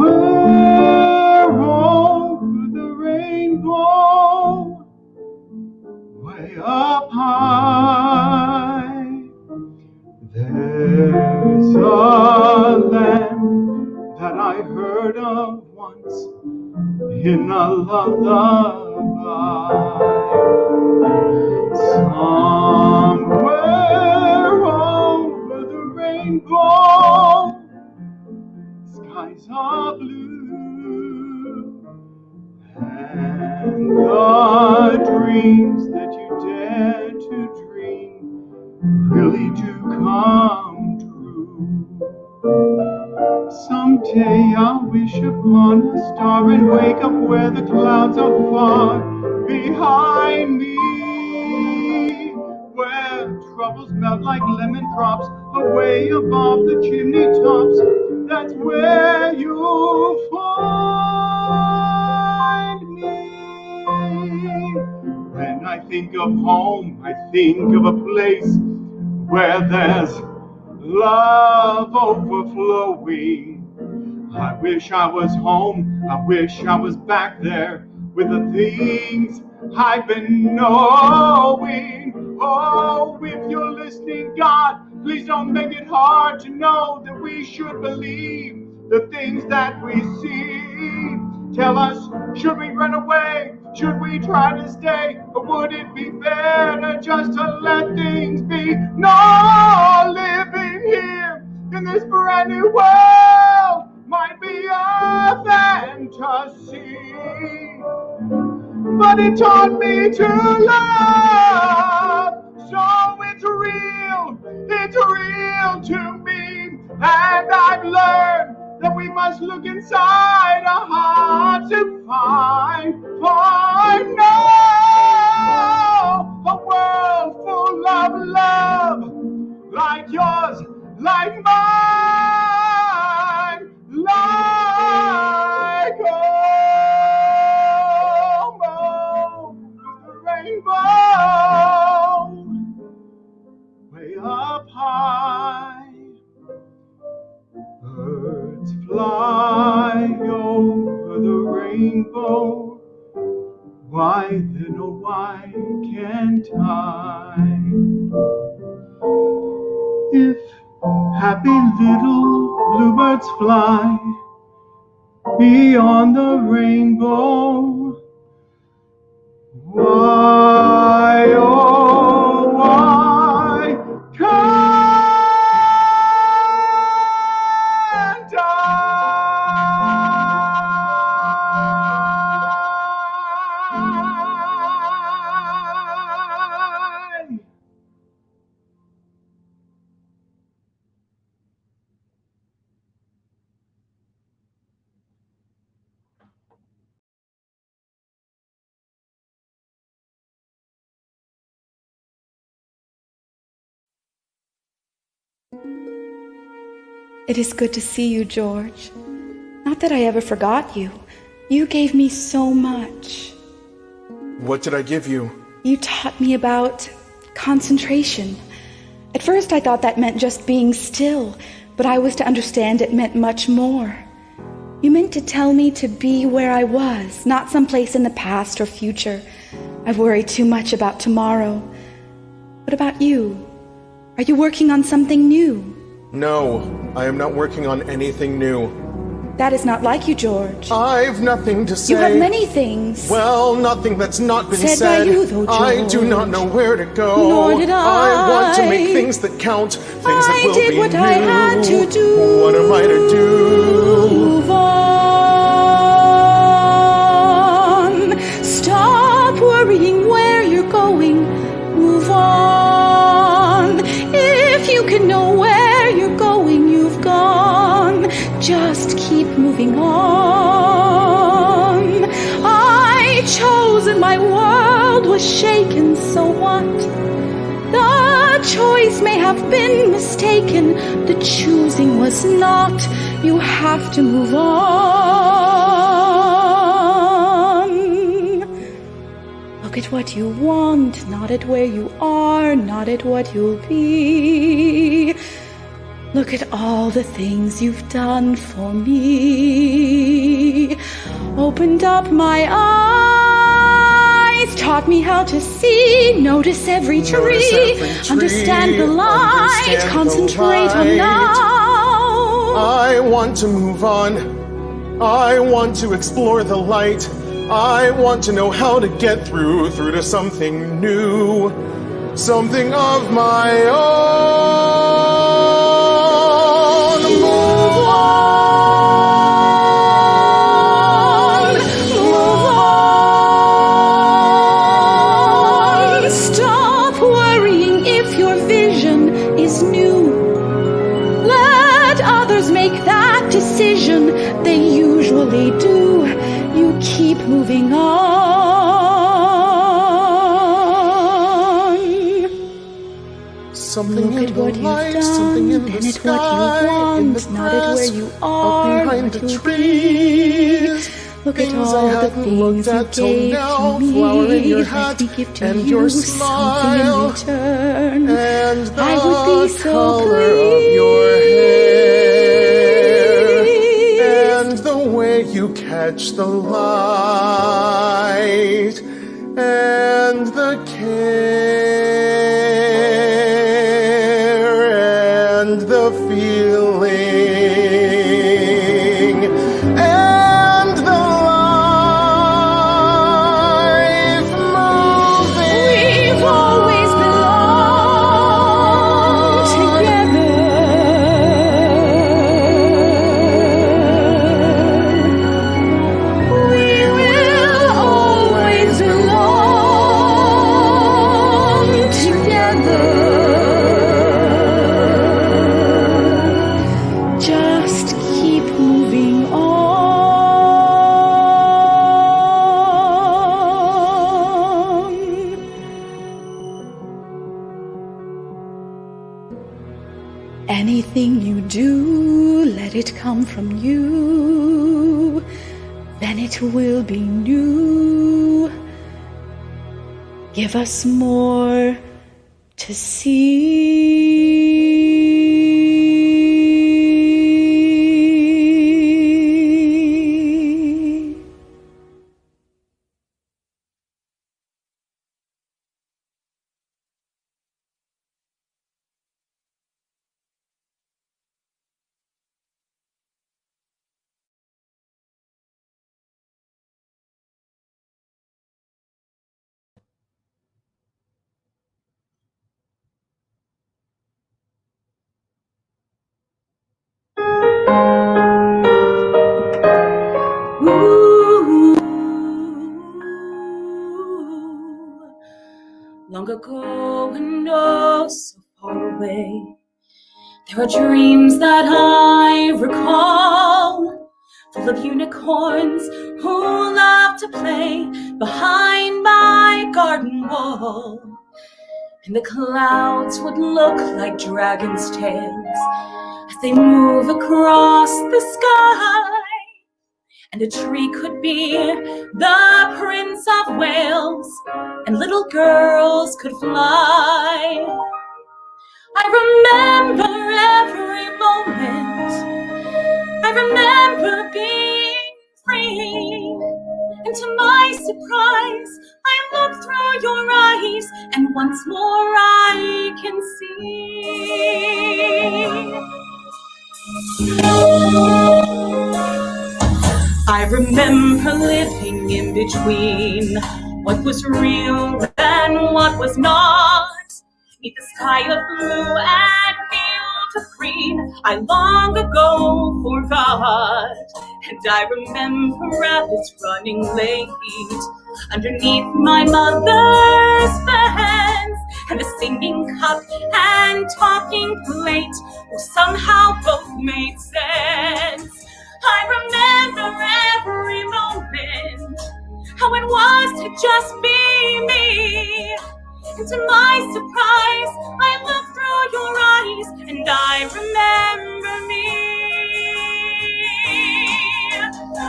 Somewhere over the rainbow, way up high, there's a land that I heard of once in a lullaby. Somewhere over the rainbow, skies are blue, and the dreams that you dare to dream really do come true. Someday I'll wish upon a star and wake up where the clouds are far behind me, where troubles melt like lemon drops away above the chimney tops. That's where you'll find me. When I think of home, I think of a place where there's love overflowing. I wish I was home, I wish I was back there with the things I've been knowing. Oh, if you're listening, God, please don't make it hard to know that we should believe the things that we see. Tell us, should we run away? Should we try to stay? Or would it be better just to let things be? No, living here in this brand new world might be a fantasy, but it taught me to love. So it's real to me, and I've learned that we must look inside our hearts and find now a world full of love, like yours, like mine, like the rainbow, way up high. Birds fly over the rainbow. Why then, oh why can't I? If happy little bluebirds fly beyond the rainbow, why, oh why can't I? It is good to see you, George. Not that I ever forgot you. You gave me so much. What did I give you? You taught me about concentration. At first I thought that meant just being still, but I was to understand it meant much more. You meant to tell me to be where I was, not someplace in the past or future. I've worried too much about tomorrow. What about you? Are you working on something new? No, I am not working on anything new. That is not like you, George. I've nothing to say. You have many things. Well, nothing that's not been said. By you, though, George. I do not know where to go. Nor did I. want to make things that count, things that will be new. I did what I had to do. What am I to do? Move on. Stop worrying where you're going. Move on. If you can know where you're going, you've gone. Just keep moving on. I chose and my world was shaken, so what? The choice may have been mistaken, the choosing was not. You have to move on. Look at what you want, not at where you are, not at what you'll be. Look at all the things you've done for me. Opened up my eyes, taught me how to see, notice every tree, understand the light, concentrate on now. I want to move on. I want to explore the light. I want to know how to get through to something new, something of my own. Move on, move on. Stop worrying if your vision is new. Let others make that decision. They usually do. You keep moving on. Something Look at what you've done, in then the at what you want, not at where you are, behind what the you'll trees. be. Look at Things all I the haven't things looked you at till gave now, to flower in me. your Let hat me give to and you your something smile, in return. and the I would be so color of your hair, and the way you catch the light. and the care and the feeling and the life moving. We've always belonged together. We will always belong together. Just keep moving on. Anything you do, let it come from you. Then it will be new. Give us more to see. Long ago and oh so far away, there are dreams that I recall, full of unicorns who love to play behind my garden wall. And the clouds would look like dragons' tails as they move across the sky. And a tree could be the Prince of Wales, and little girls could fly. I remember every moment. I remember being free. And to my surprise, I look through your eyes, and once more I can see. I remember living in between what was real and what was not. Beneath the sky of blue and fields of green, I long ago forgot. And I remember rabbits running late underneath my mother's fence, and a singing cup and talking plate, who somehow both made sense. I remember every moment, how it was to just be me. And to my surprise, I look through your eyes, and I remember me.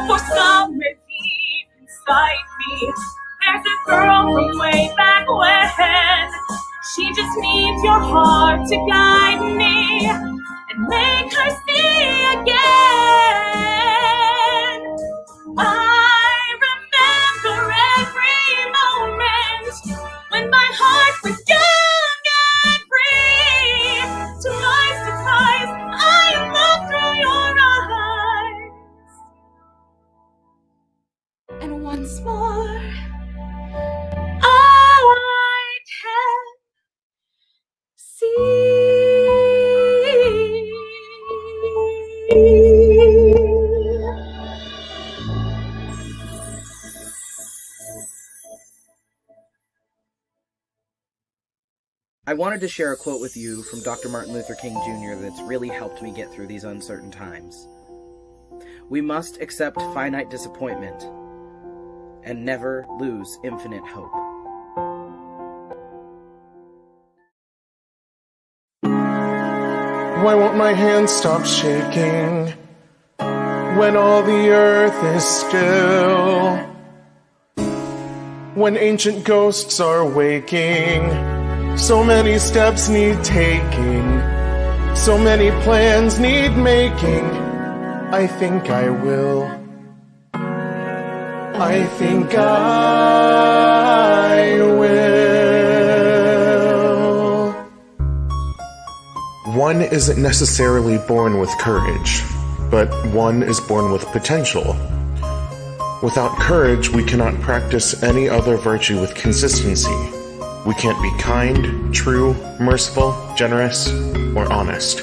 For somewhere deep inside me, there's a girl from way back when. She just needs your heart to guide me and make her see again. I remember every moment when my heart was young and free. To my surprise, I look through your eyes, and once more I can see. I wanted to share a quote with you from Dr. Martin Luther King Jr. that's really helped me get through these uncertain times. We must accept finite disappointment and never lose infinite hope. Why won't my hands stop shaking when all the earth is still? When ancient ghosts are waking, so many steps need taking, so many plans need making. I think I will. I think I One isn't necessarily born with courage, but one is born with potential. Without courage, we cannot practice any other virtue with consistency. We can't be kind, true, merciful, generous, or honest.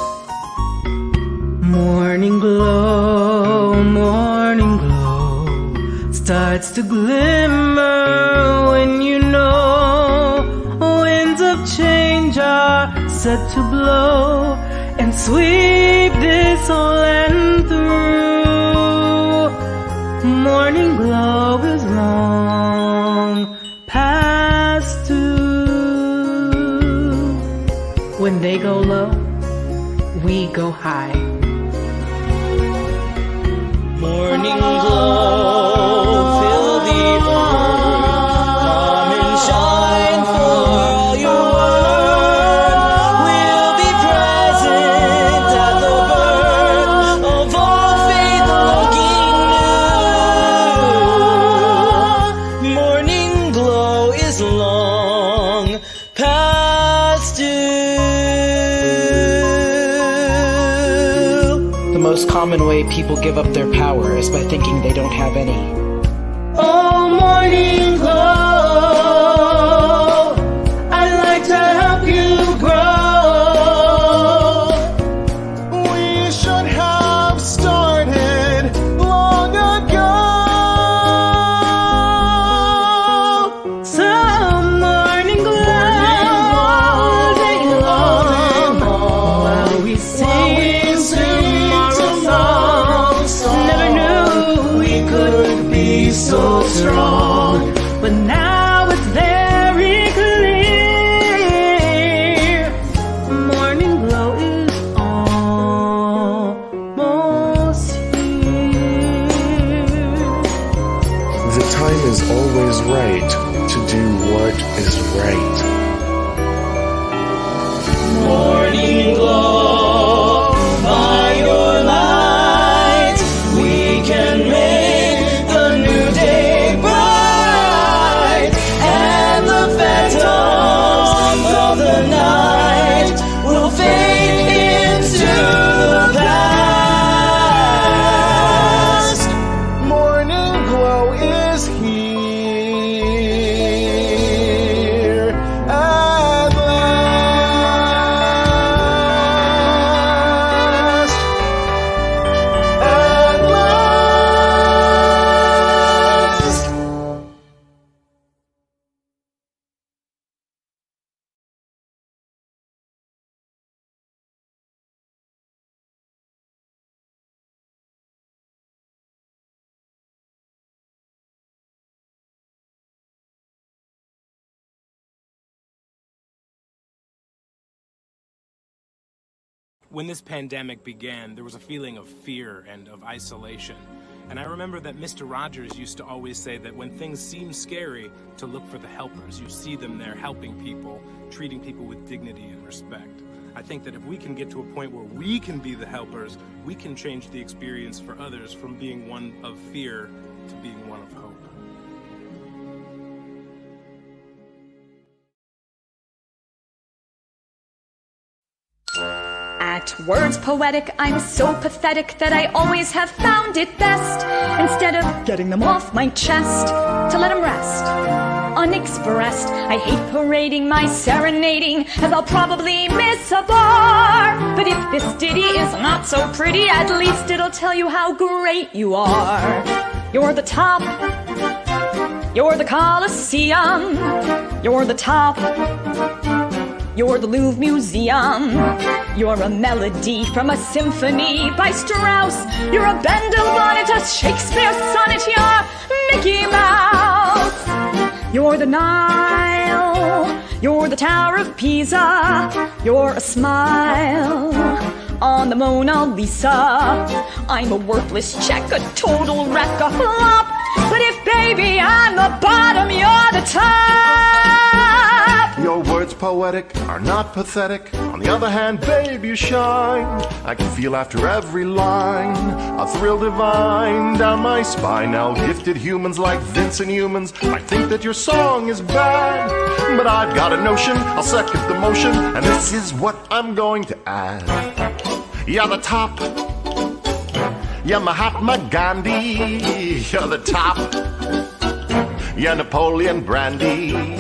Morning glow starts to glimmer when you know winds of change are set to blow and sweep this whole land through. Morning glow is long past due. When they go low, we go high. Morning glow, fill the earth, come and shine for all your worth. We'll be present at the birth of all faith looking new. Morning glow is long past due. The most common way people give up their power is by thinking they don't have any. Oh, morning glow, I'd like to help you grow. We should have started long ago. Some morning glow all day long, while we sing tomorrow's song. Never knew we could be so strong, but now it's very clear. Morning glow is almost here. The time is always right to do what is right. Morning glow, by your light, we can make the new day bright, and the phantoms of the night will fade into the past. Morning glow is here at last. At last. When this pandemic began, there was a feeling of fear and of isolation. And I remember that Mr. Rogers used to always say that when things seem scary, to look for the helpers. You see them there helping people, treating people with dignity and respect. I think that if we can get to a point where we can be the helpers, we can change the experience for others from being one of fear to being one of hope. At words poetic, I'm so pathetic that I always have found it best, instead of getting them off my chest, to let them rest unexpressed. I hate parading my serenading, as I'll probably miss a bar. But if this ditty is not so pretty, at least it'll tell you how great you are. You're the top, you're the Colosseum, you're the top, you're the Louvre Museum. You're a melody from a symphony by Strauss. You're a Bendel bonnet, a Shakespeare sonnet. You're Mickey Mouse. You're the Nile. You're the Tower of Pisa. You're a smile on the Mona Lisa. I'm a worthless check, a total wreck, a flop. But if, baby, I'm the bottom, you're the top. Your words poetic are not pathetic. On the other hand, babe, you shine. I can feel after every line a thrill divine down my spine. Now gifted humans like Vincent humans might think that your song is bad. but I've got a notion. I'll second the motion, and this is what I'm going to add. You're the top. You're Mahatma Gandhi. You're the top. You're Napoleon Brandy.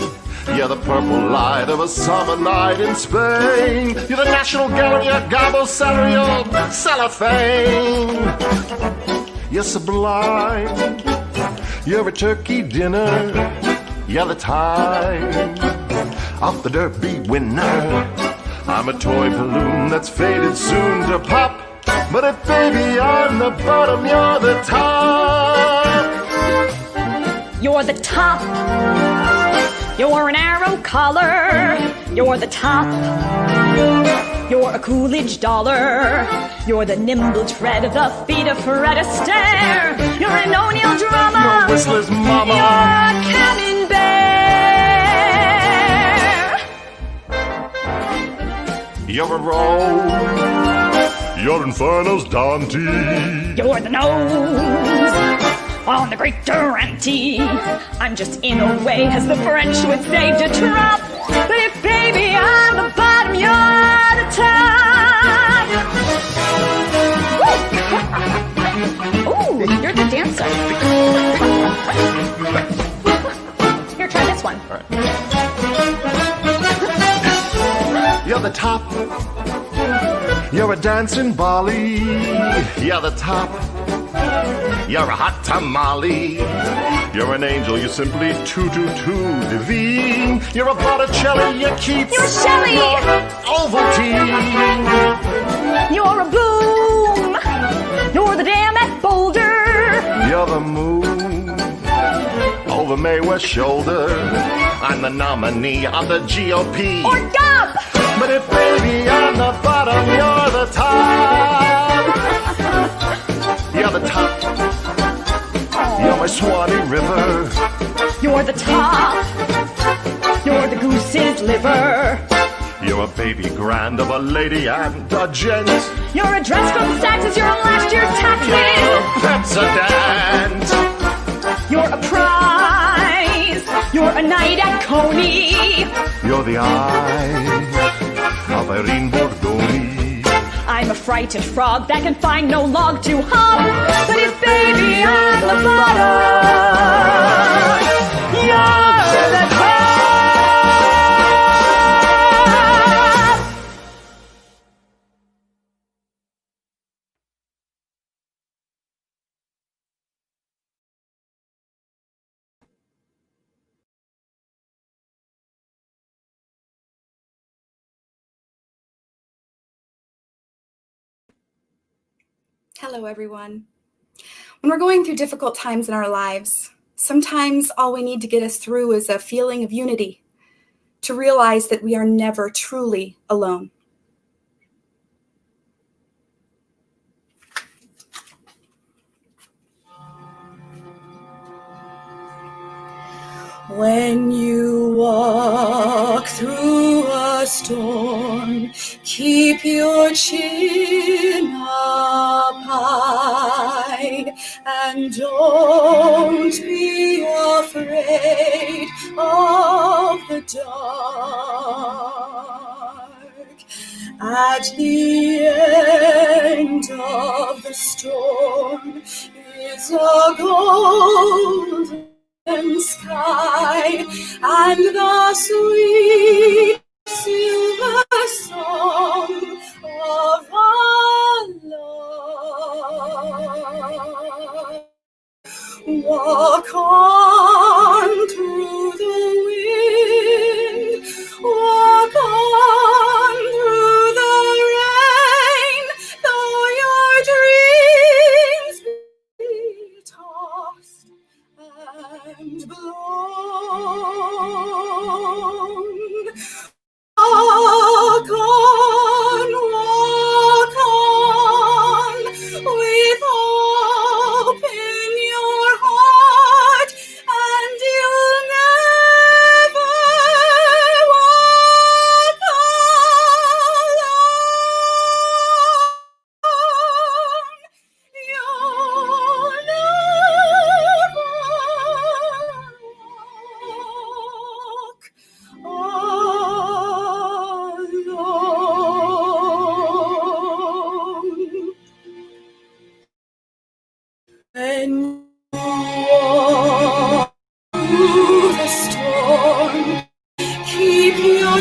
You're the purple light of a summer night in Spain. You're the National Gallery of Gabo Cereal Cellophane. You're sublime. You're a turkey dinner. You're the time of the Derby winner. I'm a toy balloon that's faded soon to pop. But if baby on the bottom, you're the top. You're the top. You're an arrow collar. You're the top. You're a Coolidge dollar. You're the nimble tread of the feet of Fred Astaire. You're an O'Neill drummer. You're Whistler's mama. You're a camembert. You're a rose. You're Inferno's Dante. You're the nose on the great Durante. I'm just in a way, as the French would say, de trop. But if baby I'm the bottom, you're the top. Ooh, you're the dancer. Here, try this one. You're the top. You're a dancing Bali. You're the top. You're a hot tamale. You're an angel. You're simply too divine. You're a Botticelli. You're Keats. You're Shelley. You're Ovaltine. You're a boom. You're the dam at Boulder. You're the moon over Mae West's shoulder. I'm the nominee on the GOP. Or GOP. But if baby on the bottom, you're the top. You're the top. You're my Swanee River. You're the top. You're the goose's liver. You're a baby grand of a lady and a gent. You're a dress from Saxes. You're on last year's taxes. President. You're a prize. You're a knight at Coney. You're the eye of Irene Bordoni. I'm a frightened frog that can find no log to hop. But if baby I'm the bottom, you're the top. Hello, everyone. When we're going through difficult times in our lives, sometimes all we need to get us through is a feeling of unity, to realize that we are never truly alone. When you walk through a storm, keep your chin up high and don't be afraid of the dark. At the end of the storm is a golden sky and the sweet silver song of our love. Walk on through the wind, walk on through the rain, though your dreams be tossed and blown. Walk on, with hope in your heart, and you'll never walk alone. You'll never walk alone.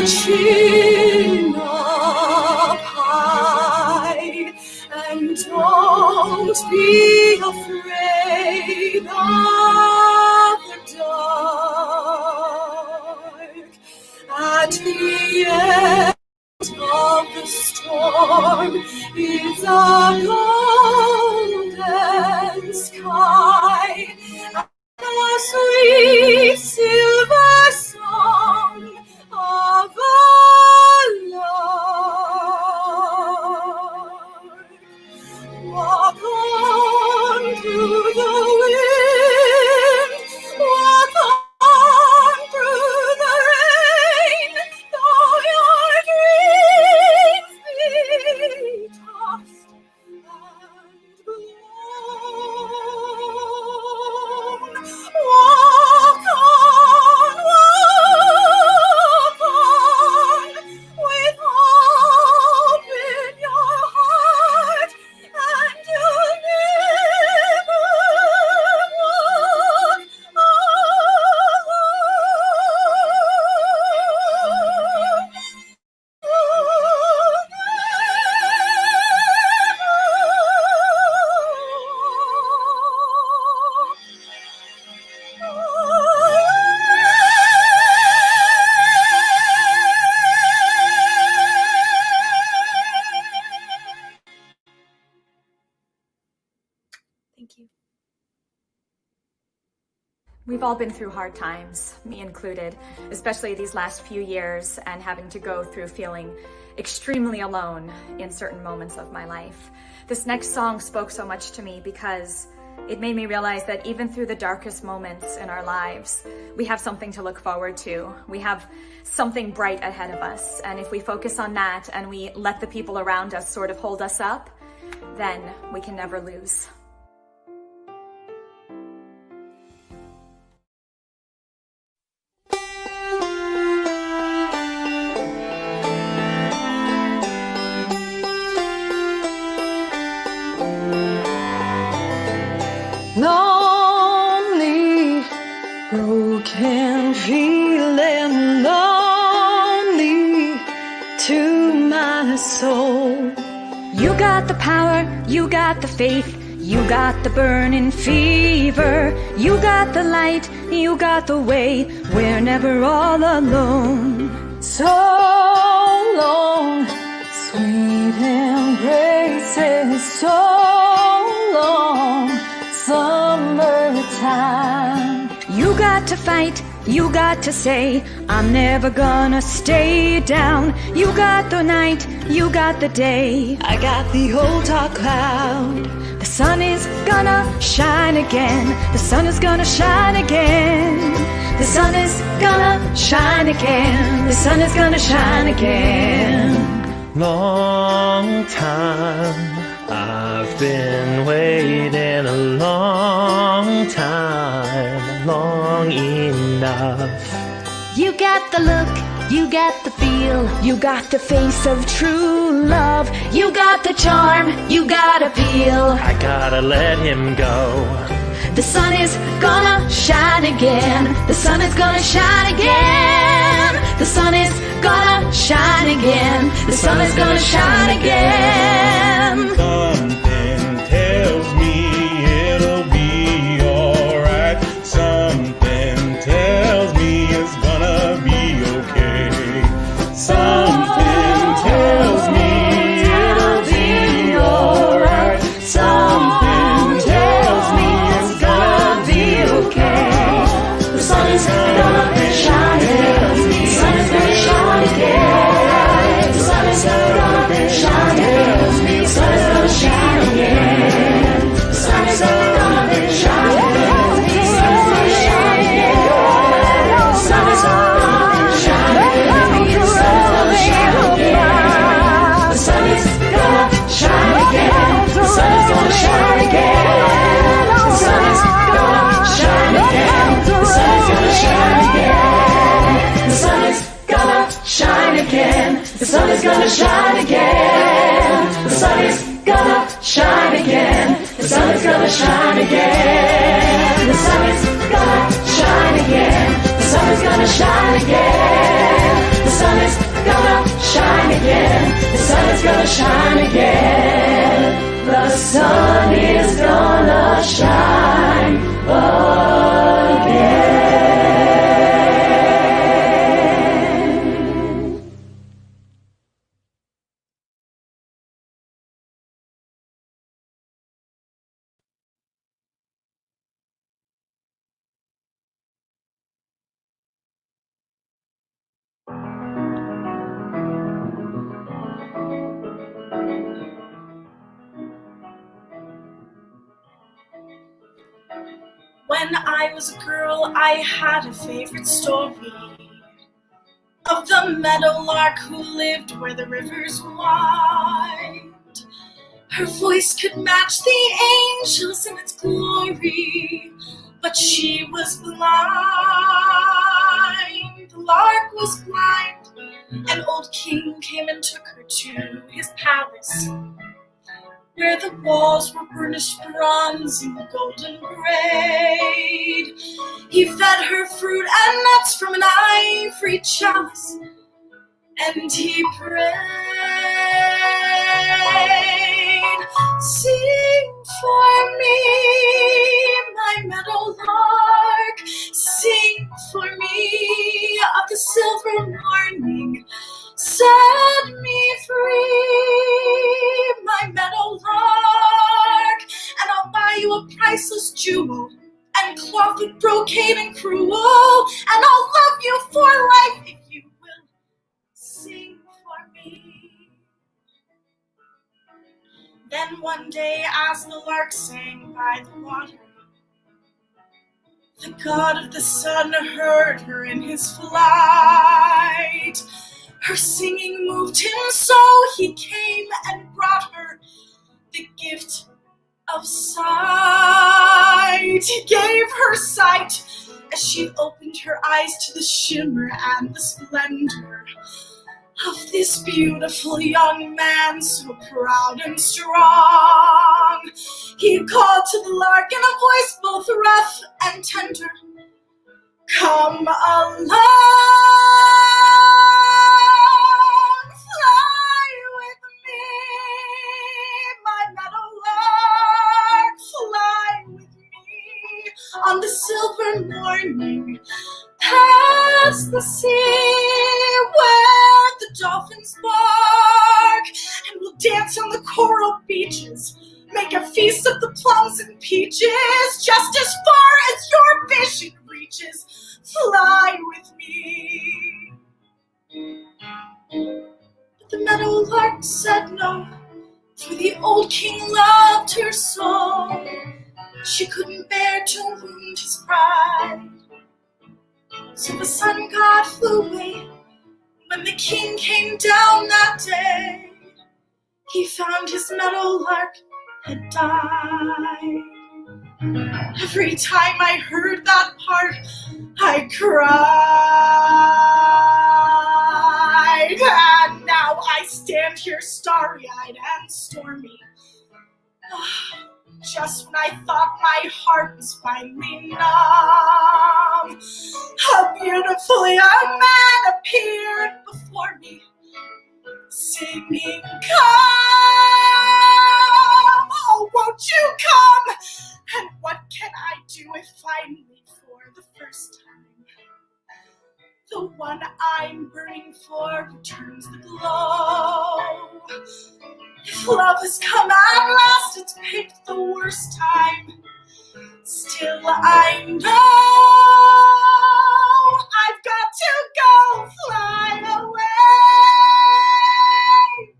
chin up high, and don't be afraid of the dark. At the end of the storm is a golden sky, a sweet silver song of a lark. Walk on through the wind, walk on through the rain, though your dreams be tossed and blown. Walk on, with hope in your heart, and you'll never walk Thank you. We've all been through hard times, me included, especially these last few years, and having to go through feeling extremely alone in certain moments of my life. This next song spoke so much to me because it made me realize that even through the darkest moments in our lives, we have something to look forward to. We have something bright ahead of us, and if we focus on that and we let the people around us sort of hold us up, then we can never lose. Lonely, broken, feeling lonely to my soul. You got the power, you got the faith, you got the burning fever, you got the light, you got the way, we're never all alone. So long, sweet embraces, so long, summertime. You got to fight, you got to say, I'm never gonna stay down. You got the night, you got the day, I got the whole dark cloud. the sun is gonna shine again, the sun is gonna shine again, the sun is gonna shine again, the sun is gonna shine again. Long time I've been waiting, a long time, long enough. You got the look, you got the feel, you got the face of true love, you got the charm, you got appeal. I gotta let him go. The sun is gonna shine again, the sun is gonna shine again, the sun is gonna shine again, the sun is gonna shine again. Something tells me it'll be alright. Something tells me it's gonna be okay. Something tells me it'll be alright. Something tells me it's gonna be okay. The sun is gonna shine again, the sun is gonna shine again, the sun is gonna shine again, the sun is gonna shine again, the sun is gonna shine again, the sun is gonna shine again, the sun is gonna shine again, the sun is gonna shine again, the sun is gonna shine again, the sun is gonna shine again, the sun is gonna shine again, the sun is gonna shine again, the sun is gonna shine again, the sun is gonna shine again, the sun is gonna shine again, the sun is gonna shine again, the sun is gonna shine again, the sun is shine again. The sun is gonna shine again. When I was a girl, I had a favorite story of the meadowlark who lived where the rivers wind. Her voice could match the angels in its glory, but she was blind. The lark was blind. An old king came and took her to his palace, where the walls were burnished bronze and golden braid. He fed her fruit and nuts from an ivory chalice, and he prayed, "Sing for me, my meadowlark, sing for me of the silver morning. Set me free, my meadowlark, and I'll buy you a priceless jewel and cloth with brocade and crewel, and I'll love you for life if you will sing for me." Then one day, as the lark sang by the water, the god of the sun heard her in his flight. Her singing moved him so he came and brought her the gift of sight. He gave her sight as she opened her eyes to the shimmer and the splendor of this beautiful young man, so proud and strong. He called to the lark in a voice both rough and tender, "Come along, fly with me, my meadowlark, fly with me on the silver morning, past the sea where the dolphins bark, and we'll dance on the coral beaches, make a feast of the plums and peaches, just as far as your vision reaches. Fly with me." But the meadowlark said no, for the old king loved her so. She couldn't bear to wound his pride. So the sun god flew away. When the king came down that day, he found his meadowlark had died. Every time I heard that part, I cried. And now I stand here starry-eyed and stormy, just when I thought my heart was finally numb, a beautiful young man appeared before me, singing, "Come, oh, won't you come? And what can I do if finally, for the first time, the one I'm burning for returns the glow? If love has come at last, it's picked the worst time. Still I know I've got to go fly away,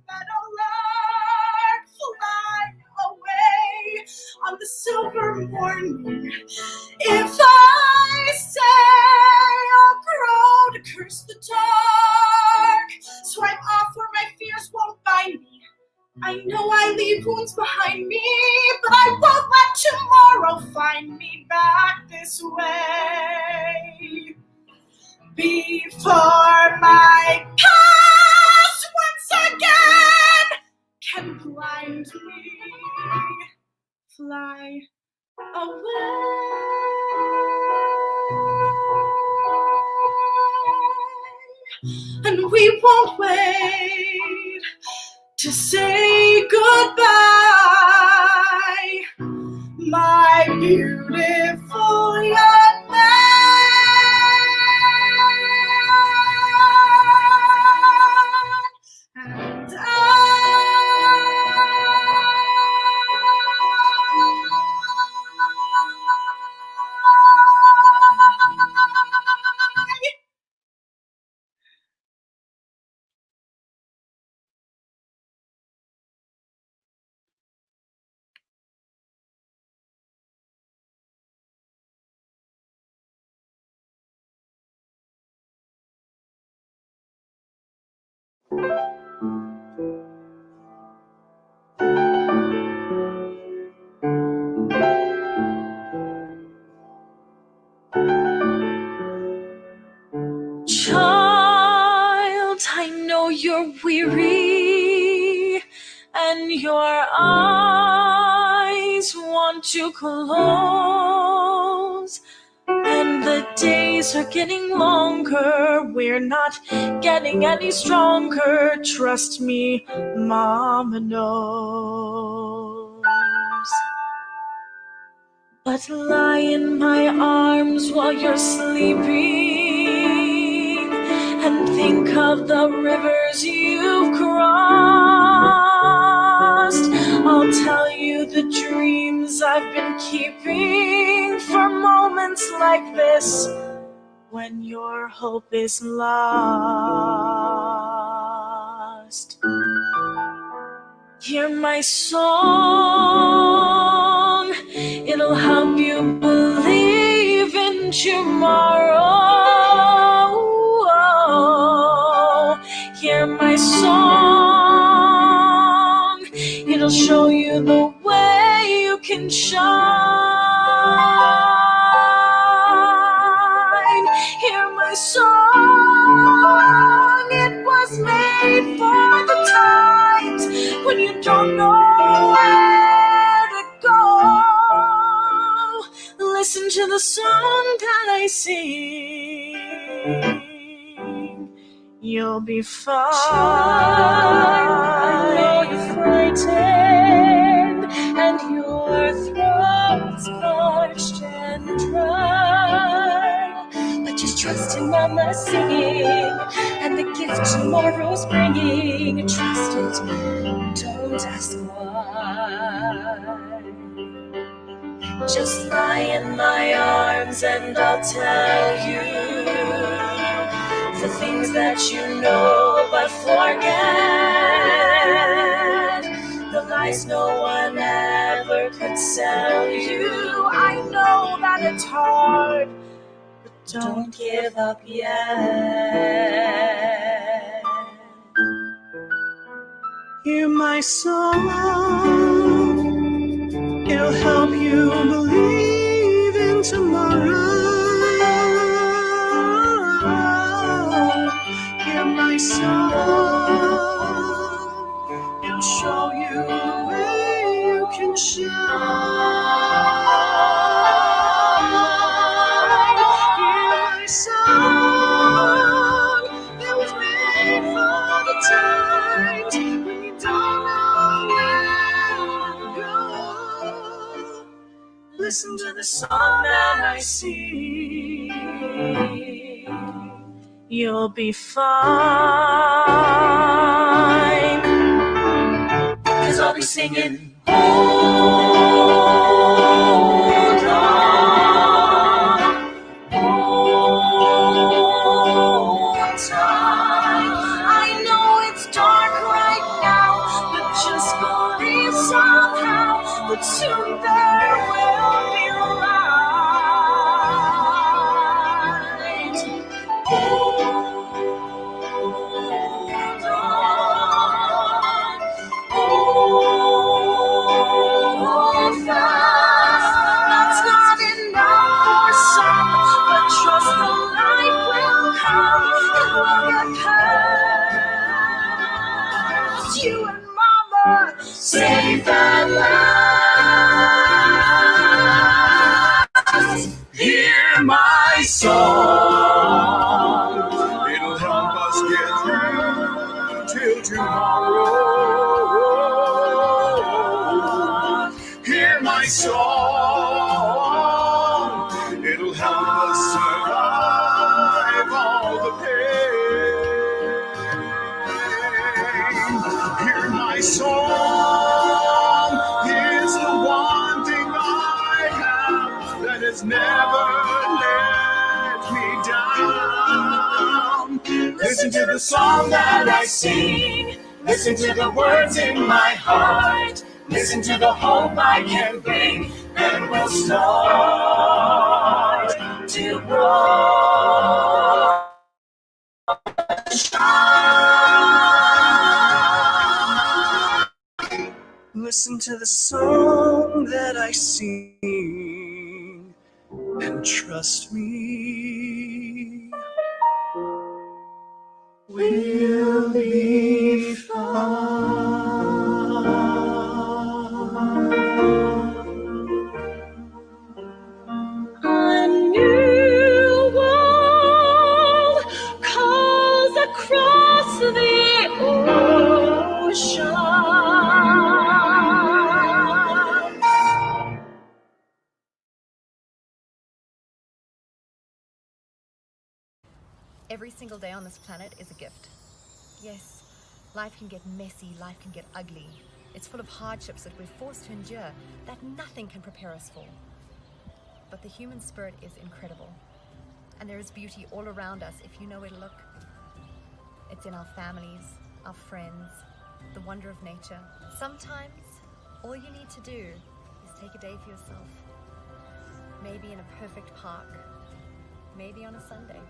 meadowlark, fly away on the silver morning. If I stay, I'll grow to curse the dark, so I'm off where my fears won't bind me. I know I leave wounds behind me, but I won't let tomorrow find me back this way. Before my past once again can blind me, fly away. And we won't wait to say goodbye, my beautiful young man, and Child, I know you're weary and your eyes want to close, and the days are getting longer. We're not getting any stronger. Trust me, Mama knows. But lie in my arms while you're sleeping and think of the rivers you've crossed. I'll tell you the dreams I've been keeping for moments like this, when your hope is lost. Hear my song, it'll help you believe in tomorrow. Hear my song, it'll show you the way you can shine. Hear my song, it was made for the times when you don't know where to go. Listen to the song that I sing. You'll be fine. I know you're frightened and your throat's parched and dry, but just trust in Mama's singing and the gift tomorrow's bringing. Trust it, don't ask why. Just lie in my arms and I'll tell you the things that you know but forget, the lies no one ever could sell you. I know that it's hard, but don't give up yet. Hear my song, it'll help you believe in tomorrow. Hear my song, it'll show you the way you can shine. Hear my song, it was made for the times when you don't know where to go. Listen to the song that I sing. You'll be fine, 'cause I'll be singing. Hold on, hold tight. I know it's dark right now, but just believe somehow that soon there will be light. Hold on, hold fast. That's not enough for some, but trust the light will come. It will get past you and Mama, safe at last. Hear my song, it'll help us get through till tomorrow. Listen to the song that I sing. Listen to the words in my heart. Listen to the hope I can bring. And we'll start to grow. Listen to the song that I sing, and trust me, we'll be fine. A new world calls across the ocean. Every single day on this planet is a gift. Yes, life can get messy, life can get ugly. It's full of hardships that we're forced to endure that nothing can prepare us for. But the human spirit is incredible. And there is beauty all around us if you know where to look. It's in our families, our friends, the wonder of nature. Sometimes, all you need to do is take a day for yourself. Maybe in a perfect park. Maybe on a Sunday.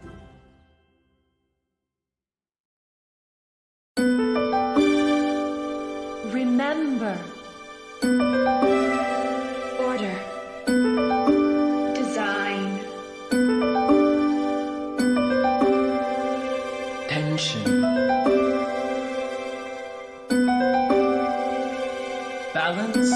Remember. Order. Design. Tension. Balance.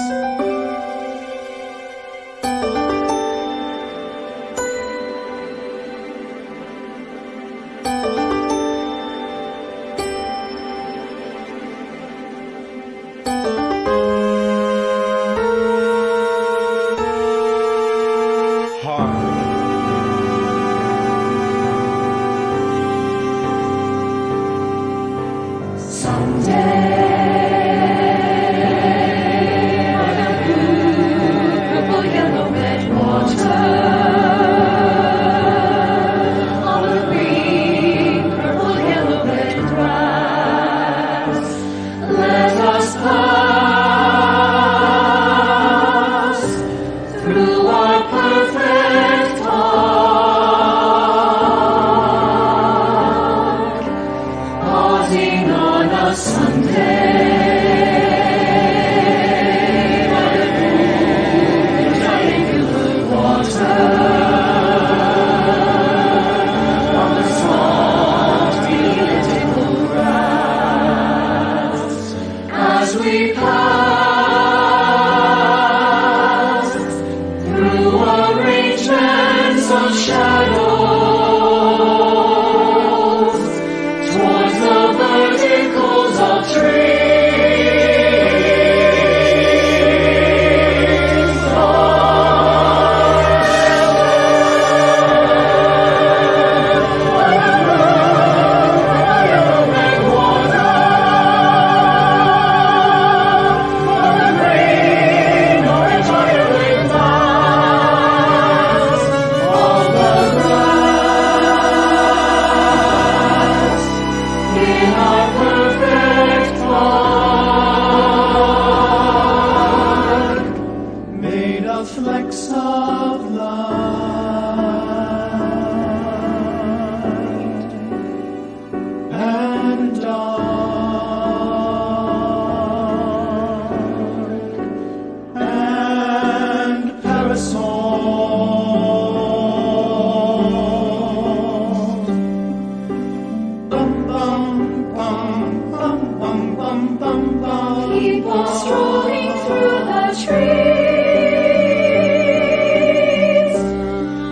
People strolling through the trees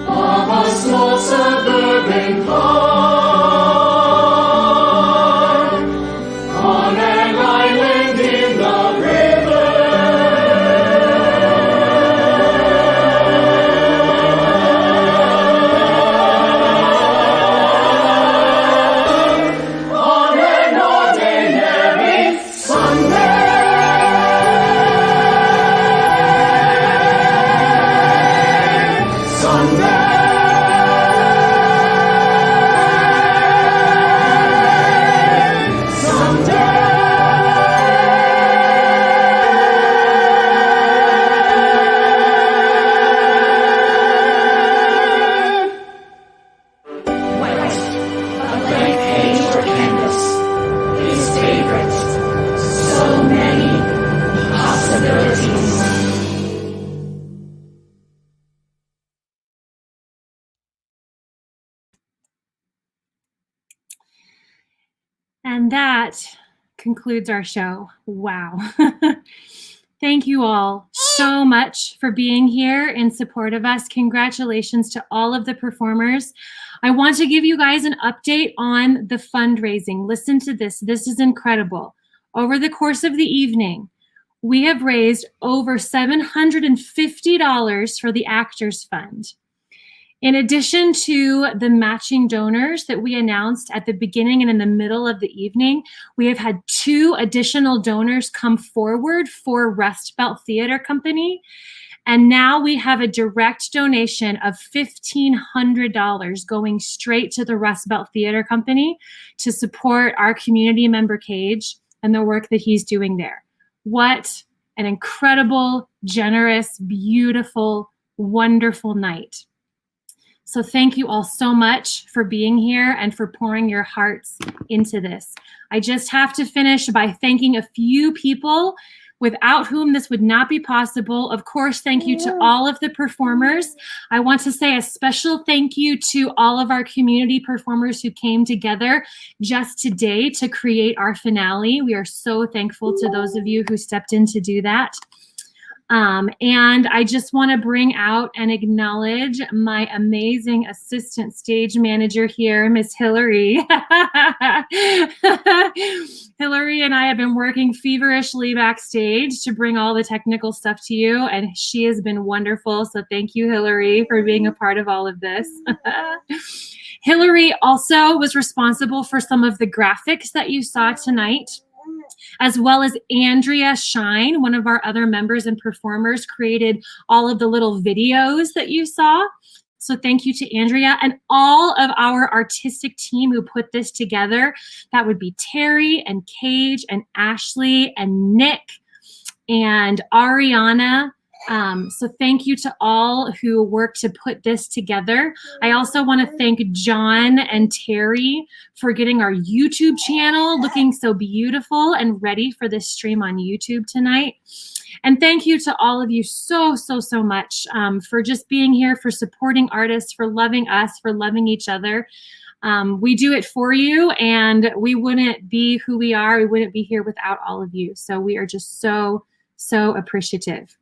of a small suburban park on an island in the river. And that concludes our show. Wow. Thank you all so much for being here in support of us. Congratulations to all of the performers. I want to give you guys an update on the fundraising. Listen to this. This is incredible. Over the course of the evening, we have raised over $750 for the Actors Fund. In addition to the matching donors that we announced at the beginning and in the middle of the evening, we have had 2 additional donors come forward for Rust Belt Theater Company. And now we have a direct donation of $1,500 going straight to the Rust Belt Theater Company to support our community member Cage and the work that he's doing there. What an incredible, generous, beautiful, wonderful night. So thank you all so much for being here and for pouring your hearts into this. I just have to finish by thanking a few people without whom this would not be possible. Of course, thank you to all of the performers. I want to say a special thank you to all of our community performers who came together just today to create our finale. We are so thankful to those of you who stepped in to do that. And I just want to bring out and acknowledge my amazing assistant stage manager here, Miss Hillary. Hillary and I have been working feverishly backstage to bring all the technical stuff to you, and she has been wonderful. So thank you, Hillary, for being a part of all of this. Hillary also was responsible for some of the graphics that you saw tonight, as well as Andrea Shine, one of our other members and performers, created all of the little videos that you saw. So thank you to Andrea and all of our artistic team who put this together. That would be Terry and Cage and Ashley and Nick and Ariana. So thank you to all who worked to put this together. I also want to thank John and Terry for getting our YouTube channel looking so beautiful and ready for this stream on YouTube tonight. And thank you to all of you so much for just being here, for supporting artists, for loving us, for loving each other. We do it for you, and we wouldn't be who we are. We wouldn't be here without all of you. So we are just so appreciative.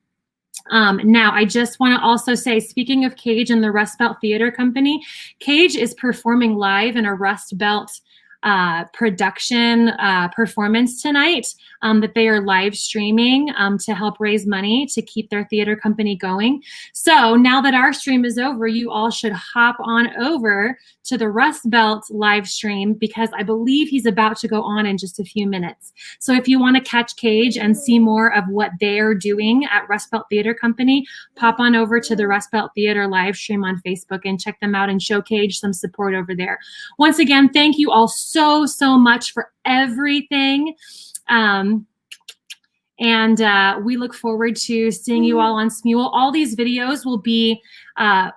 Now, I just want to also say, speaking of Cage and the Rust Belt Theater Company, Cage is performing live in a Rust Belt production performance tonight that they are live streaming to help raise money to keep their theater company going. So now that our stream is over, you all should hop on over to the Rust Belt live stream, because I believe he's about to go on in just a few minutes. So if you want to catch Cage and see more of what they're doing at Rust Belt Theater Company, pop on over to the Rust Belt Theater live stream on Facebook and check them out and show Cage some support over there. Once again, thank you all so much for everything. And we look forward to seeing you all on Smule. All these videos will be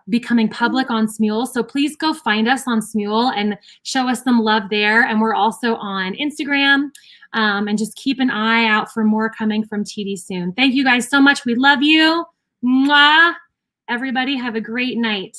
becoming public on Smule, so please go find us on Smule and show us some love there. And we're also on Instagram, and just keep an eye out for more coming from TD soon. Thank you guys so much. We love you. Mwah. Everybody have a great night.